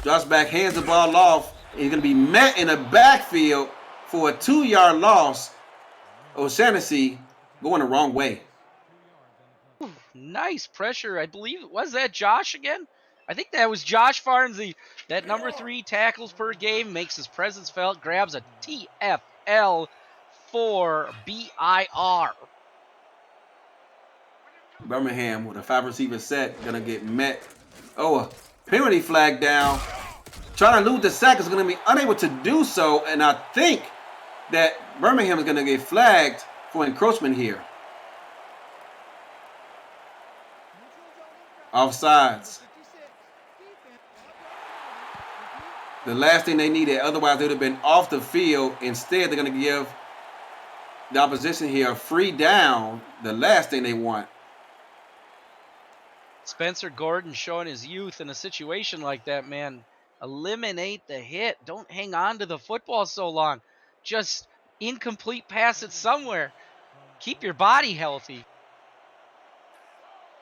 Drops back, hands the ball off. He's going to be met in the backfield for a 2-yard loss. O'Shaughnessy going the wrong way. Nice pressure. I believe, was that Josh again? I think that was Josh Farnsey. That number 3 tackles per game, makes his presence felt, grabs a TFL for BIR. Birmingham with a 5-receiver set going to get met. Oh, a penalty flag down. Trying to lose the sack is going to be unable to do so, and I think that Birmingham is going to get flagged for encroachment here. Offsides. The last thing they needed, otherwise they would have been off the field. Instead, they're going to give the opposition here a free down, the last thing they want. Spencer Gordon showing his youth in a situation like that, man. Eliminate the hit. Don't hang on to the football so long. Just incomplete pass it somewhere. Keep your body healthy.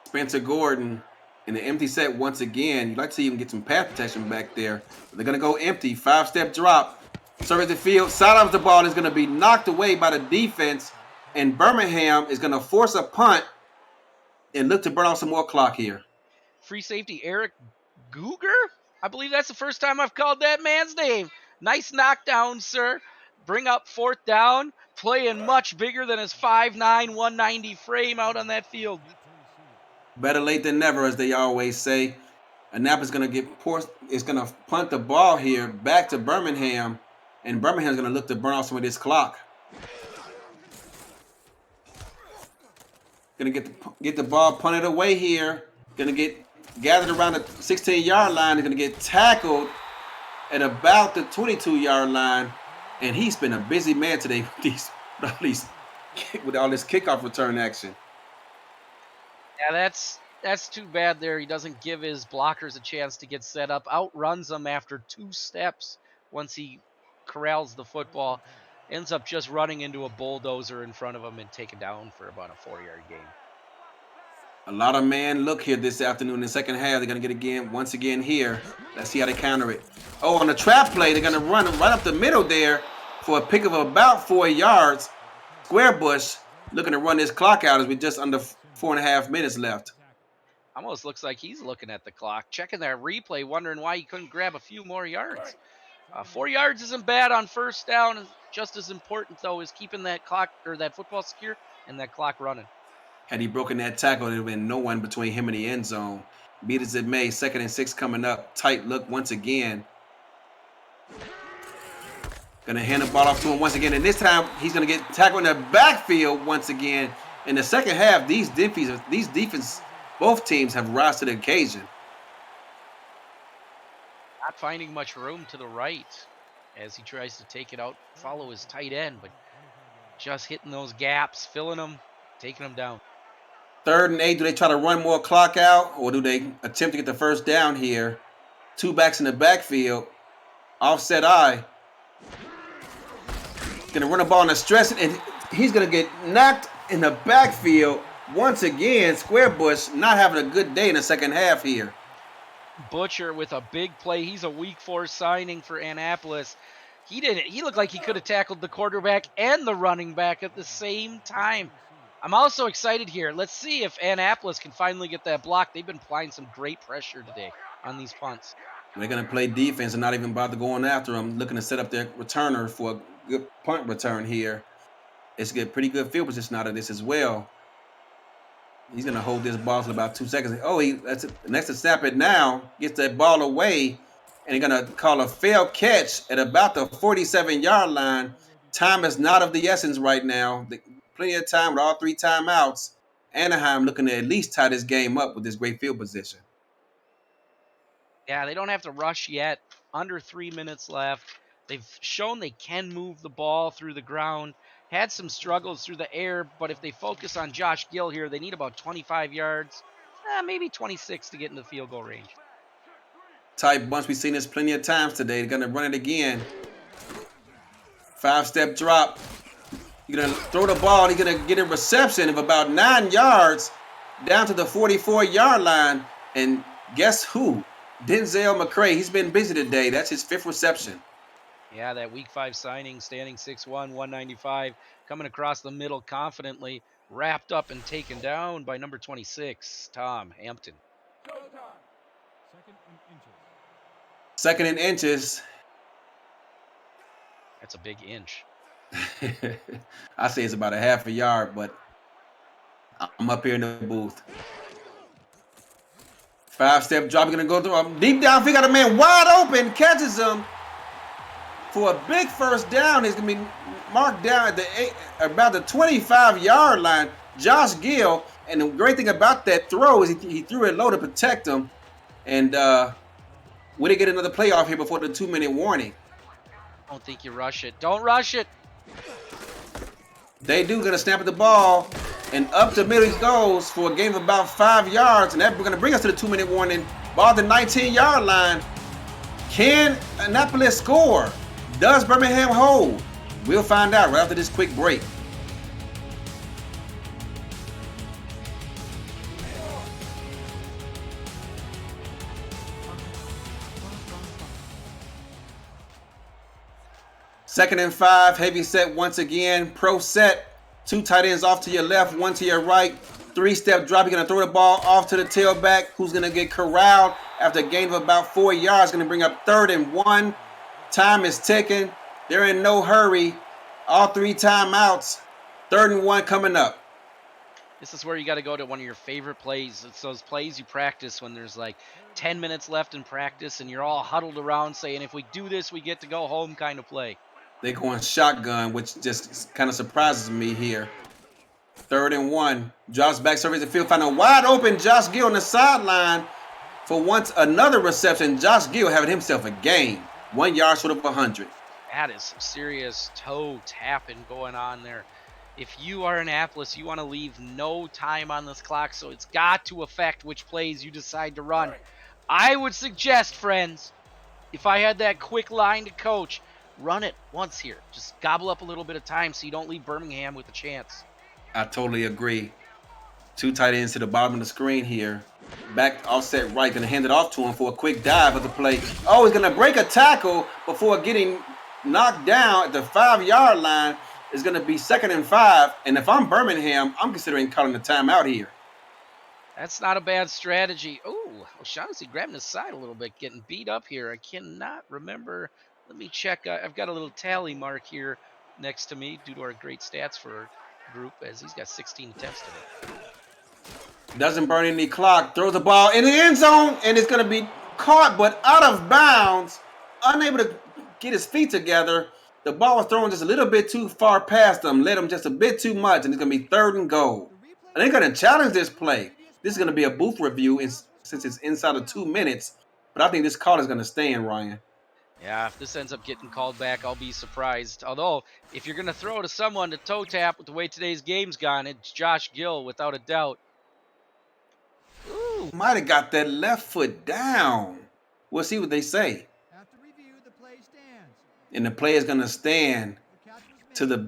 Spencer Gordon in the empty set once again. You'd like to see him get some pass protection back there. But they're going to go empty. 5-step drop. Surveys the field. Sidelines the ball is going to be knocked away by the defense. And Birmingham is going to force a punt and look to burn off some more clock here. Free safety Eric Guger? I believe that's the first time I've called that man's name. Nice knockdown, sir. Bring up 4th down. Playing much bigger than his 5'9", 190 frame out on that field. Better late than never, as they always say. Annapolis is going to punt the ball here back to Birmingham, and Birmingham's going to look to burn off some of this clock. Going to get the ball punted away here. Going to get gathered around the 16-yard line. They're going to get tackled at about the 22-yard line, and he's been a busy man today with all this kickoff return action. Yeah, that's too bad there. He doesn't give his blockers a chance to get set up. Outruns them after 2 steps once he corrals the football. Ends up just running into a bulldozer in front of him and taken down for about a 4-yard gain. A lot of man look here this afternoon in the second half. They're going to get once again here. Let's see how they counter it. Oh, on the trap play, they're going to run right up the middle there for a pick of about 4 yards. Squarebush looking to run this clock out as we're just under 4.5 minutes left. Almost looks like he's looking at the clock, checking that replay, wondering why he couldn't grab a few more yards. 4 yards isn't bad on 1st down. Just as important, though, is keeping that clock or that football secure and that clock running. Had he broken that tackle, there would have been no one between him and the end zone. Beat as it may, 2nd and 6 coming up. Tight look once again. Going to hand the ball off to him once again. And this time, he's going to get tackled in the backfield once again. In the second half, these defense, both teams have risen to the occasion. Not finding much room to the right as he tries to take it out, follow his tight end, but just hitting those gaps, filling them, taking them down. 3rd and 8, do they try to run more clock out, or do they attempt to get the 1st down here? 2 backs in the backfield. Offset eye. Going to run the ball in a stress, and he's going to get knocked in the backfield. Once again, Squarebush not having a good day in the second half here. Butcher with a big play. He's a week 4 signing for Annapolis. He looked like he could have tackled the quarterback and the running back at the same time. I'm also excited here. Let's see if Annapolis can finally get that block. They've been applying some great pressure today on these punts. They're going to play defense and not even bother going after them, looking to set up their returner for a good punt return here. It's get pretty good field position out of this as well. He's going to hold this ball for about 2 seconds. Oh, that's it. Next to snap it now, gets that ball away, and they're going to call a failed catch at about the 47-yard line. Time is not of the essence right now. Plenty of time with all 3 timeouts. Anaheim looking to at least tie this game up with this great field position. Yeah, they don't have to rush yet. Under 3 minutes left. They've shown they can move the ball through the ground. Had some struggles through the air, but if they focus on Josh Gill here, they need about 25 yards, maybe 26 to get into the field goal range. Tight bunch. We've seen this plenty of times today. They're going to run it again. 5-step drop. You're going to throw the ball. He's going to get a reception of about 9 yards down to the 44-yard line. And guess who? Denzel McCray. He's been busy today. That's his 5th reception. Yeah, that week 5 signing, standing 6'1", 195, coming across the middle confidently, wrapped up and taken down by number 26, Tom Hampton. Second and inches. That's a big inch. I say it's about a half a yard, but I'm up here in the booth. 5-step drop. You're going to go through. Deep down, he got a man wide open, catches him for a big first down. He's going to be marked down at about the 25-yard line. Josh Gill, and the great thing about that throw is he threw it low to protect him. And we didn't get another play off here before the 2-minute warning. I don't think you rush it. Don't rush it. They do going to snap at the ball, and up the middle he goes for a gain of about 5 yards, and that's going to bring us to the 2-minute warning. Ball at the 19-yard line. Can Annapolis score? Does Birmingham hold? We'll find out right after this quick break. Second and 5, heavy set once again. Pro set. 2 tight ends off to your left, 1 to your right. 3-step drop. You're going to throw the ball off to the tailback, who's going to get corralled after a gain of about 4 yards. Going to bring up 3rd and 1. Time is ticking. They're in no hurry. All 3 timeouts. 3rd and 1 coming up. This is where you got to go to one of your favorite plays. It's those plays you practice when there's like 10 minutes left in practice and you're all huddled around saying, if we do this, we get to go home kind of play. They're going shotgun, which just kind of surprises me here. 3rd and 1. Drops back, surveys the field, find a wide open Josh Gill on the sideline for once another reception. Josh Gill having himself a gain. 1 yard short of 100. That is some serious toe tapping going on there. If you are Annapolis, you want to leave no time on this clock, so it's got to affect which plays you decide to run. I would suggest, friends, if I had that quick line to coach, run it once here. Just gobble up a little bit of time so you don't leave Birmingham with a chance. I totally agree. 2 tight ends to the bottom of the screen here. Back offset right, going to hand it off to him for a quick dive of the play. Oh, he's going to break a tackle before getting knocked down at the 5-yard line. It's going to be 2nd and 5. And if I'm Birmingham, I'm considering calling the timeout here. That's not a bad strategy. Oh, O'Shaughnessy grabbing his side a little bit, getting beat up here. I cannot remember. Let me check. I've got a little tally mark here next to me due to our great stats for our group, as he's got 16 attempts today. Doesn't burn any clock. Throws the ball in the end zone, and it's going to be caught, but out of bounds. Unable to get his feet together. The ball was thrown just a little bit too far past him. Led him just a bit too much, and it's going to be 3rd and goal. And they're going to challenge this play. This is going to be a booth review since it's inside of 2 minutes. But I think this call is going to stand, Ryan. Yeah, if this ends up getting called back, I'll be surprised. Although, if you're going to throw to someone to toe tap with the way today's game's gone, it's Josh Gill, without a doubt. Ooh, might have got that left foot down. We'll see what they say. After review, the play stands. And the play is going to stand to the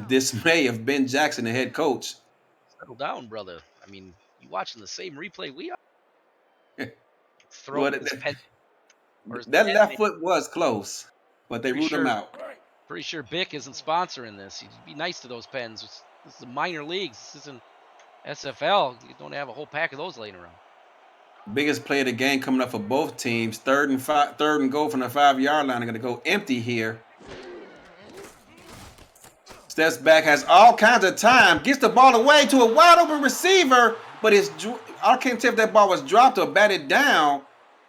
dismay of Ben Jackson, the head coach. Settle down, brother. I mean, you watching the same replay we are? Well, that left foot was close, but they ruled him out. Pretty sure Bick isn't sponsoring this. You'd be nice to those pens. This is the minor leagues. This isn't SFL. You don't have a whole pack of those laying around. Biggest play of the game coming up for both teams. 3rd and goal from the 5-yard line. They're going to go empty here. Steps back, has all kinds of time. Gets the ball away to a wide open receiver, but I can't tell if that ball was dropped or batted down.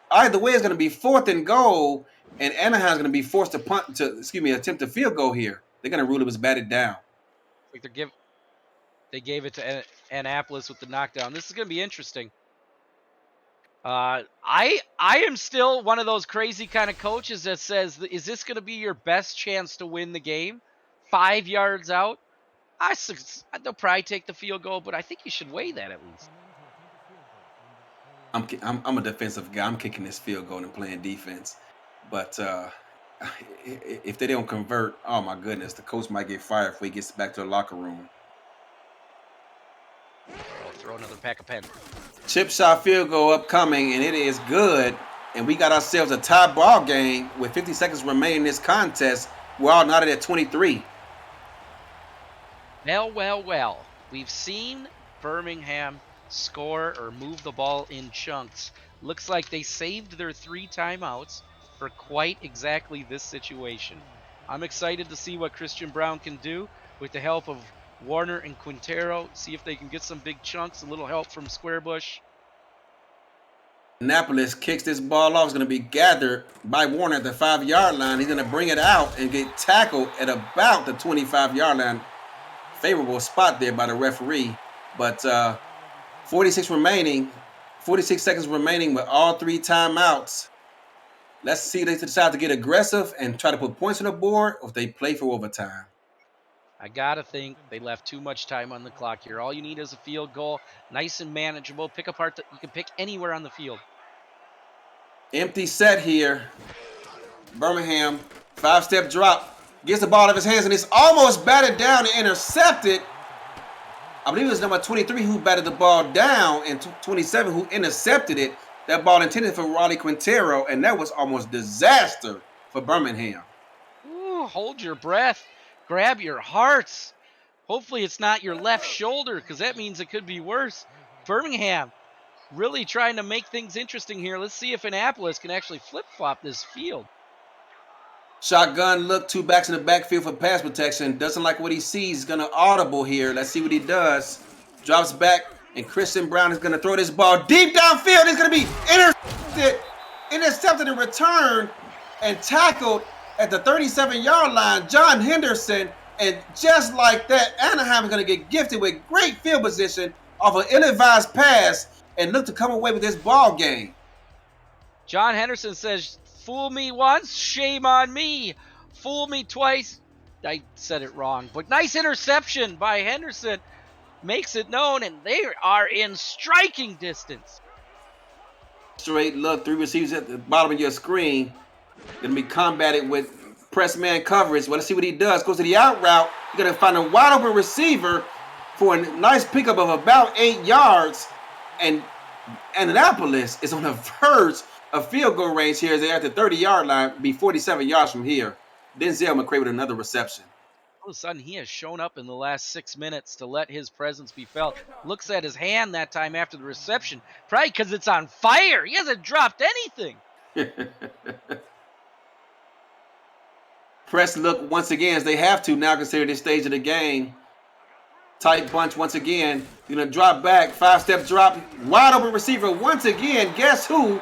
Either way, it's going to be 4th and goal, and Anaheim's going to be forced to attempt a field goal here. They're going to rule it was batted down. Like they gave it to Annapolis with the knockdown. This is going to be interesting. I am still one of those crazy kind of coaches that says, is this going to be your best chance to win the game? 5 yards out? They'll probably take the field goal, but I think you should weigh that at least. I'm a defensive guy. I'm kicking this field goal and playing defense. But If they don't convert, oh my goodness, the coach might get fired if he gets back to the locker room. I'll throw another pack of pen. Chip shot field goal upcoming, and it is good. And we got ourselves a tie ball game with 50 seconds remaining in this contest. We're all knotted at 23. Well. We've seen Birmingham score or move the ball in chunks. Looks like they saved their 3 timeouts for quite exactly this situation. I'm excited to see what Christian Brown can do with the help of Warner and Quintero. See if they can get some big chunks, a little help from Squarebush. Annapolis kicks this ball off. It's going to be gathered by Warner at the 5-yard line. He's going to bring it out and get tackled at about the 25-yard line. Favorable spot there by the referee. But 46 seconds remaining with all 3 timeouts. Let's see if they decide to get aggressive and try to put points on the board, or if they play for overtime. I gotta think they left too much time on the clock here. All you need is a field goal, nice and manageable. Pick apart that you can pick anywhere on the field. Empty set here. Birmingham, 5-step drop, gets the ball out of his hands, and it's almost batted down and intercepted. I believe it was number 23 who batted the ball down, and 27 who intercepted it. That ball intended for Raleigh Quintero, and that was almost disaster for Birmingham. Ooh, hold your breath. Grab your hearts. Hopefully it's not your left shoulder, because that means it could be worse. Birmingham really trying to make things interesting here. Let's see if Annapolis can actually flip-flop this field. Shotgun look, 2 backs in the backfield for pass protection. Doesn't like what he sees. He's going to audible here. Let's see what he does. Drops back, and Christian Brown is going to throw this ball deep downfield. It's going to be intercepted in return, and tackled at the 37-yard line. John Henderson, and just like that, Anaheim is going to get gifted with great field position off an ill-advised pass and look to come away with this ball game. John Henderson says, fool me once, shame on me. Fool me twice. I said it wrong, but nice interception by Henderson. Makes it known, and they are in striking distance. Straight look, 3 receivers at the bottom of your screen. Going to be combated with press man coverage. Well, let's see what he does. Goes to the out route. You're going to find a wide open receiver for a nice pickup of about 8 yards. And Annapolis is on the verge of field goal range here as they're at the 30-yard line, be 47 yards from here. Denzel McCray with another reception. All of a sudden, he has shown up in the last 6 minutes to let his presence be felt. Looks at his hand that time after the reception, probably because it's on fire. He hasn't dropped anything. Press look once again as they have to now consider this stage of the game. Tight bunch once again. You're going to drop back, 5-step drop. Wide open receiver once again. Guess who?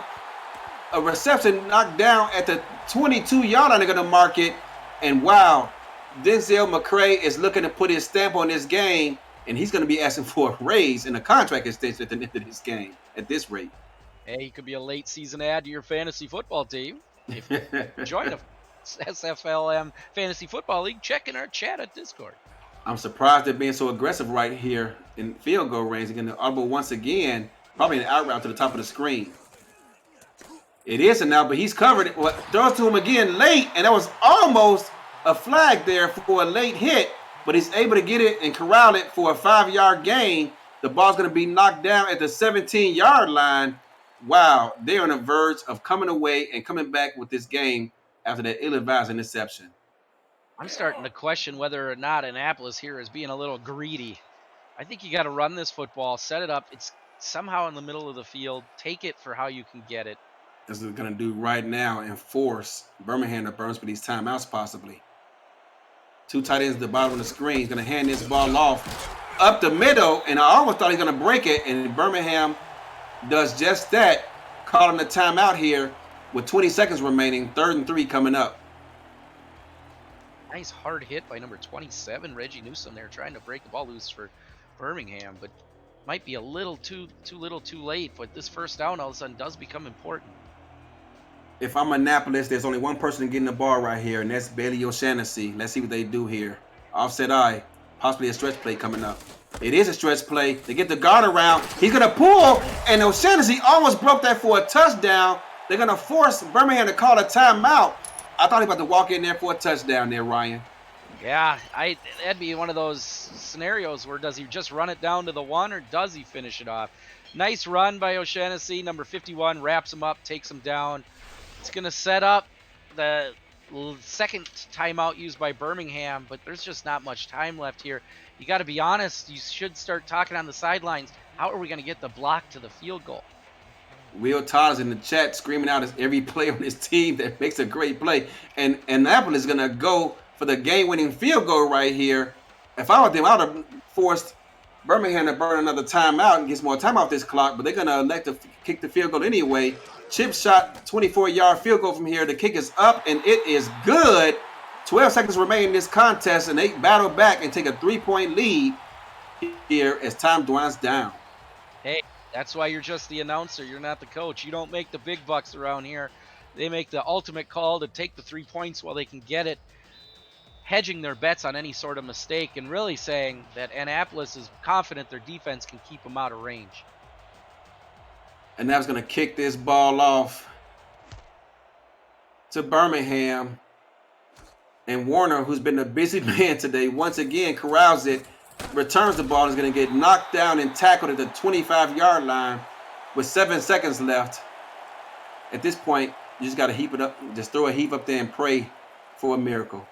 A reception knocked down at the 22-yard line. They're going to mark it. And wow, Denzel McCray is looking to put his stamp on this game. And he's going to be asking for a raise and a contract extension at the end of this game at this rate. Hey, he could be a late season add to your fantasy football team. If you join a SFLm Fantasy Football League, check in our chat at Discord. I'm surprised they're being so aggressive right here in field goal range. Again, the audible once again, probably an out route to the top of the screen. It is a now, but he's covered. Well, throws to him again late, and that was almost a flag there for a late hit, but he's able to get it and corral it for a 5-yard gain. The ball's going to be knocked down at the 17-yard line. Wow, they're on the verge of coming away and coming back with this game after that ill-advised interception. I'm starting to question whether or not Annapolis here is being a little greedy. I think you got to run this football, set it up. It's somehow in the middle of the field. Take it for how you can get it. This is going to do right now and force Birmingham to burn for these timeouts possibly. 2 tight ends at the bottom of the screen. He's going to hand this ball off up the middle, and I almost thought he was going to break it, and Birmingham does just that, calling the timeout here with 20 seconds remaining, 3rd and 3 coming up. Nice hard hit by number 27, Reggie Newsom there, trying to break the ball loose for Birmingham, but might be a little too late. But this first down all of a sudden does become important. If I'm Annapolis, there's only one person getting the ball right here, and that's Bailey O'Shaughnessy. Let's see what they do here. Offset eye, possibly a stretch play coming up. It is a stretch play. They get the guard around. He's going to pull, and O'Shaughnessy almost broke that for a touchdown. They're going to force Birmingham to call a timeout. I thought he was about to walk in there for a touchdown there, Ryan. Yeah, that'd be one of those scenarios where does he just run it down to the 1 or does he finish it off? Nice run by O'Shaughnessy. Number 51 wraps him up, takes him down. It's going to set up the second timeout used by Birmingham, but there's just not much time left here. You got to be honest. You should start talking on the sidelines. How are we going to get the block to the field goal? Will Todd is in the chat screaming out at every player on his team that makes a great play. And Annapolis is going to go for the game-winning field goal right here. If I were them, I would have forced Birmingham to burn another timeout and get more time off this clock, but they're going to elect to kick the field goal anyway. Chip shot, 24-yard field goal from here. The kick is up, and it is good. 12 seconds remain in this contest, and they battle back and take a 3-point lead here as time winds down. Hey, that's why you're just the announcer. You're not the coach. You don't make the big bucks around here. They make the ultimate call to take the 3 points while they can get it, hedging their bets on any sort of mistake and really saying that Annapolis is confident their defense can keep them out of range. And that's going to kick this ball off to Birmingham. And Warner, who's been a busy man today, once again corrals it, returns the ball, is going to get knocked down and tackled at the 25-yard line with 7 seconds left. At this point, you just got to heap it up, just throw a heap up there and pray for a miracle.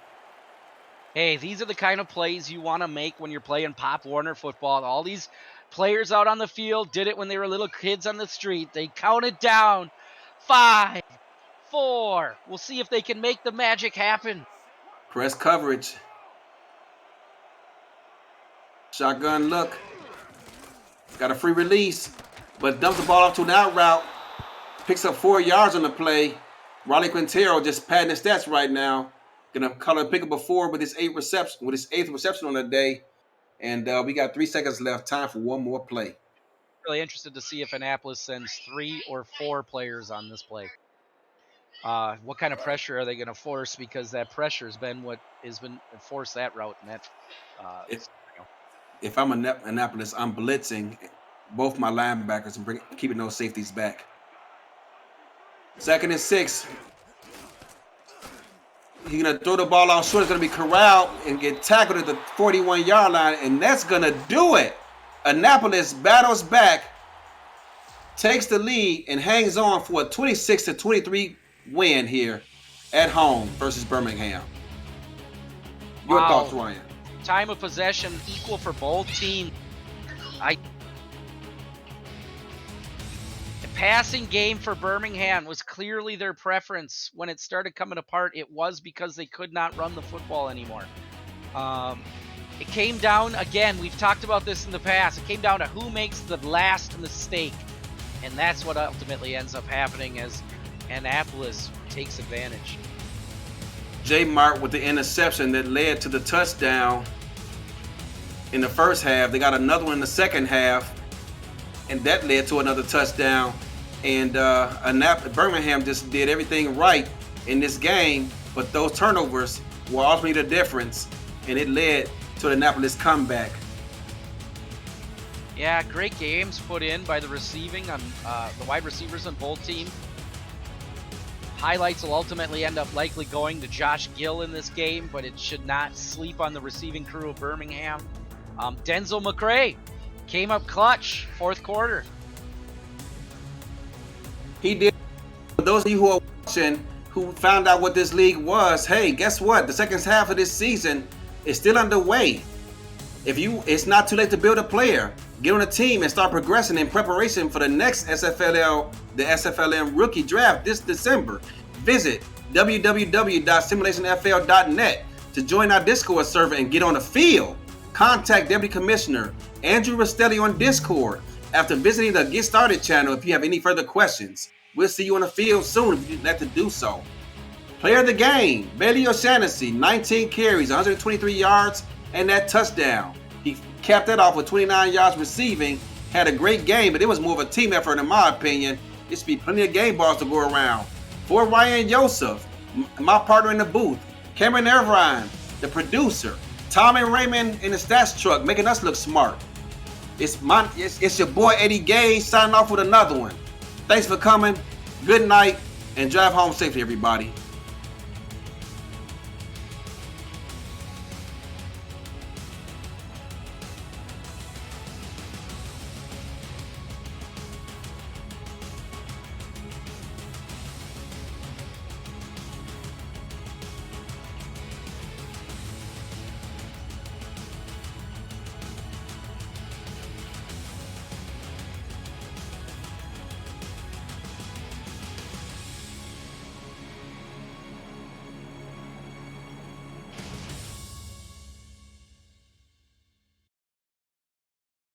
Hey, these are the kind of plays you want to make when you're playing Pop Warner football. All these players out on the field did it when they were little kids on the street. They counted down 5, 4. We'll see if they can make the magic happen. Press coverage. Shotgun look. Got a free release, but dumps the ball off to an out route. Picks up 4 yards on the play. Riley Quintero just padding his stats right now. Gonna pick up a 4 with his 8th reception on the day. And we got 3 seconds left. Time for one more play. Really interested to see if Annapolis sends 3 or 4 players on this play. What kind of pressure are they going to force? Because that pressure has been what has been forced that route. And that, if I'm Annapolis, I'm blitzing both my linebackers and keeping those safeties back. 2nd and 6. He's going to throw the ball out short. It's going to be corralled and get tackled at the 41-yard line, and that's going to do it. Annapolis battles back, takes the lead, and hangs on for a 26-23 win here at home versus Birmingham. Your thoughts, Ryan? Time of possession equal for both teams. The passing game for Birmingham was clearly their preference. When it started coming apart, it was because they could not run the football anymore. It came down, again, we've talked about this in the past, it came down to who makes the last mistake. And that's what ultimately ends up happening as Annapolis takes advantage. J. Mart with the interception that led to the touchdown in the first half. They got another one in the second half, and that led to another touchdown. And Birmingham just did everything right in this game, but those turnovers were ultimately the difference, and it led to the Annapolis comeback. Yeah, great games put in by the receiving on the wide receivers on both teams. Highlights will ultimately end up likely going to Josh Gill in this game, but it should not sleep on the receiving crew of Birmingham. Denzel McCray came up clutch, 4th quarter. He did. For those of you who are watching, who found out what this league was, hey, guess what? The second half of this season is still underway. It's not too late to build a player. Get on a team and start progressing in preparation for the next SFLm, the SFLm rookie draft this December. Visit www.simulationfl.net to join our Discord server and get on the field. Contact Deputy Commissioner Andrew Rastelli on Discord after visiting the Get Started channel if you have any further questions. We'll see you on the field soon if you'd like to do so. Player of the game, Bailey O'Shaughnessy, 19 carries, 123 yards, and that touchdown. He capped that off with 29 yards receiving. Had a great game, but it was more of a team effort in my opinion. There should be plenty of game balls to go around. For Ryan Yosef, my partner in the booth, Cameron Irvine, the producer, Tom and Raymond in the stats truck, making us look smart. It's your boy Eddie Gage signing off with another one. Thanks for coming. Good night and drive home safely, everybody.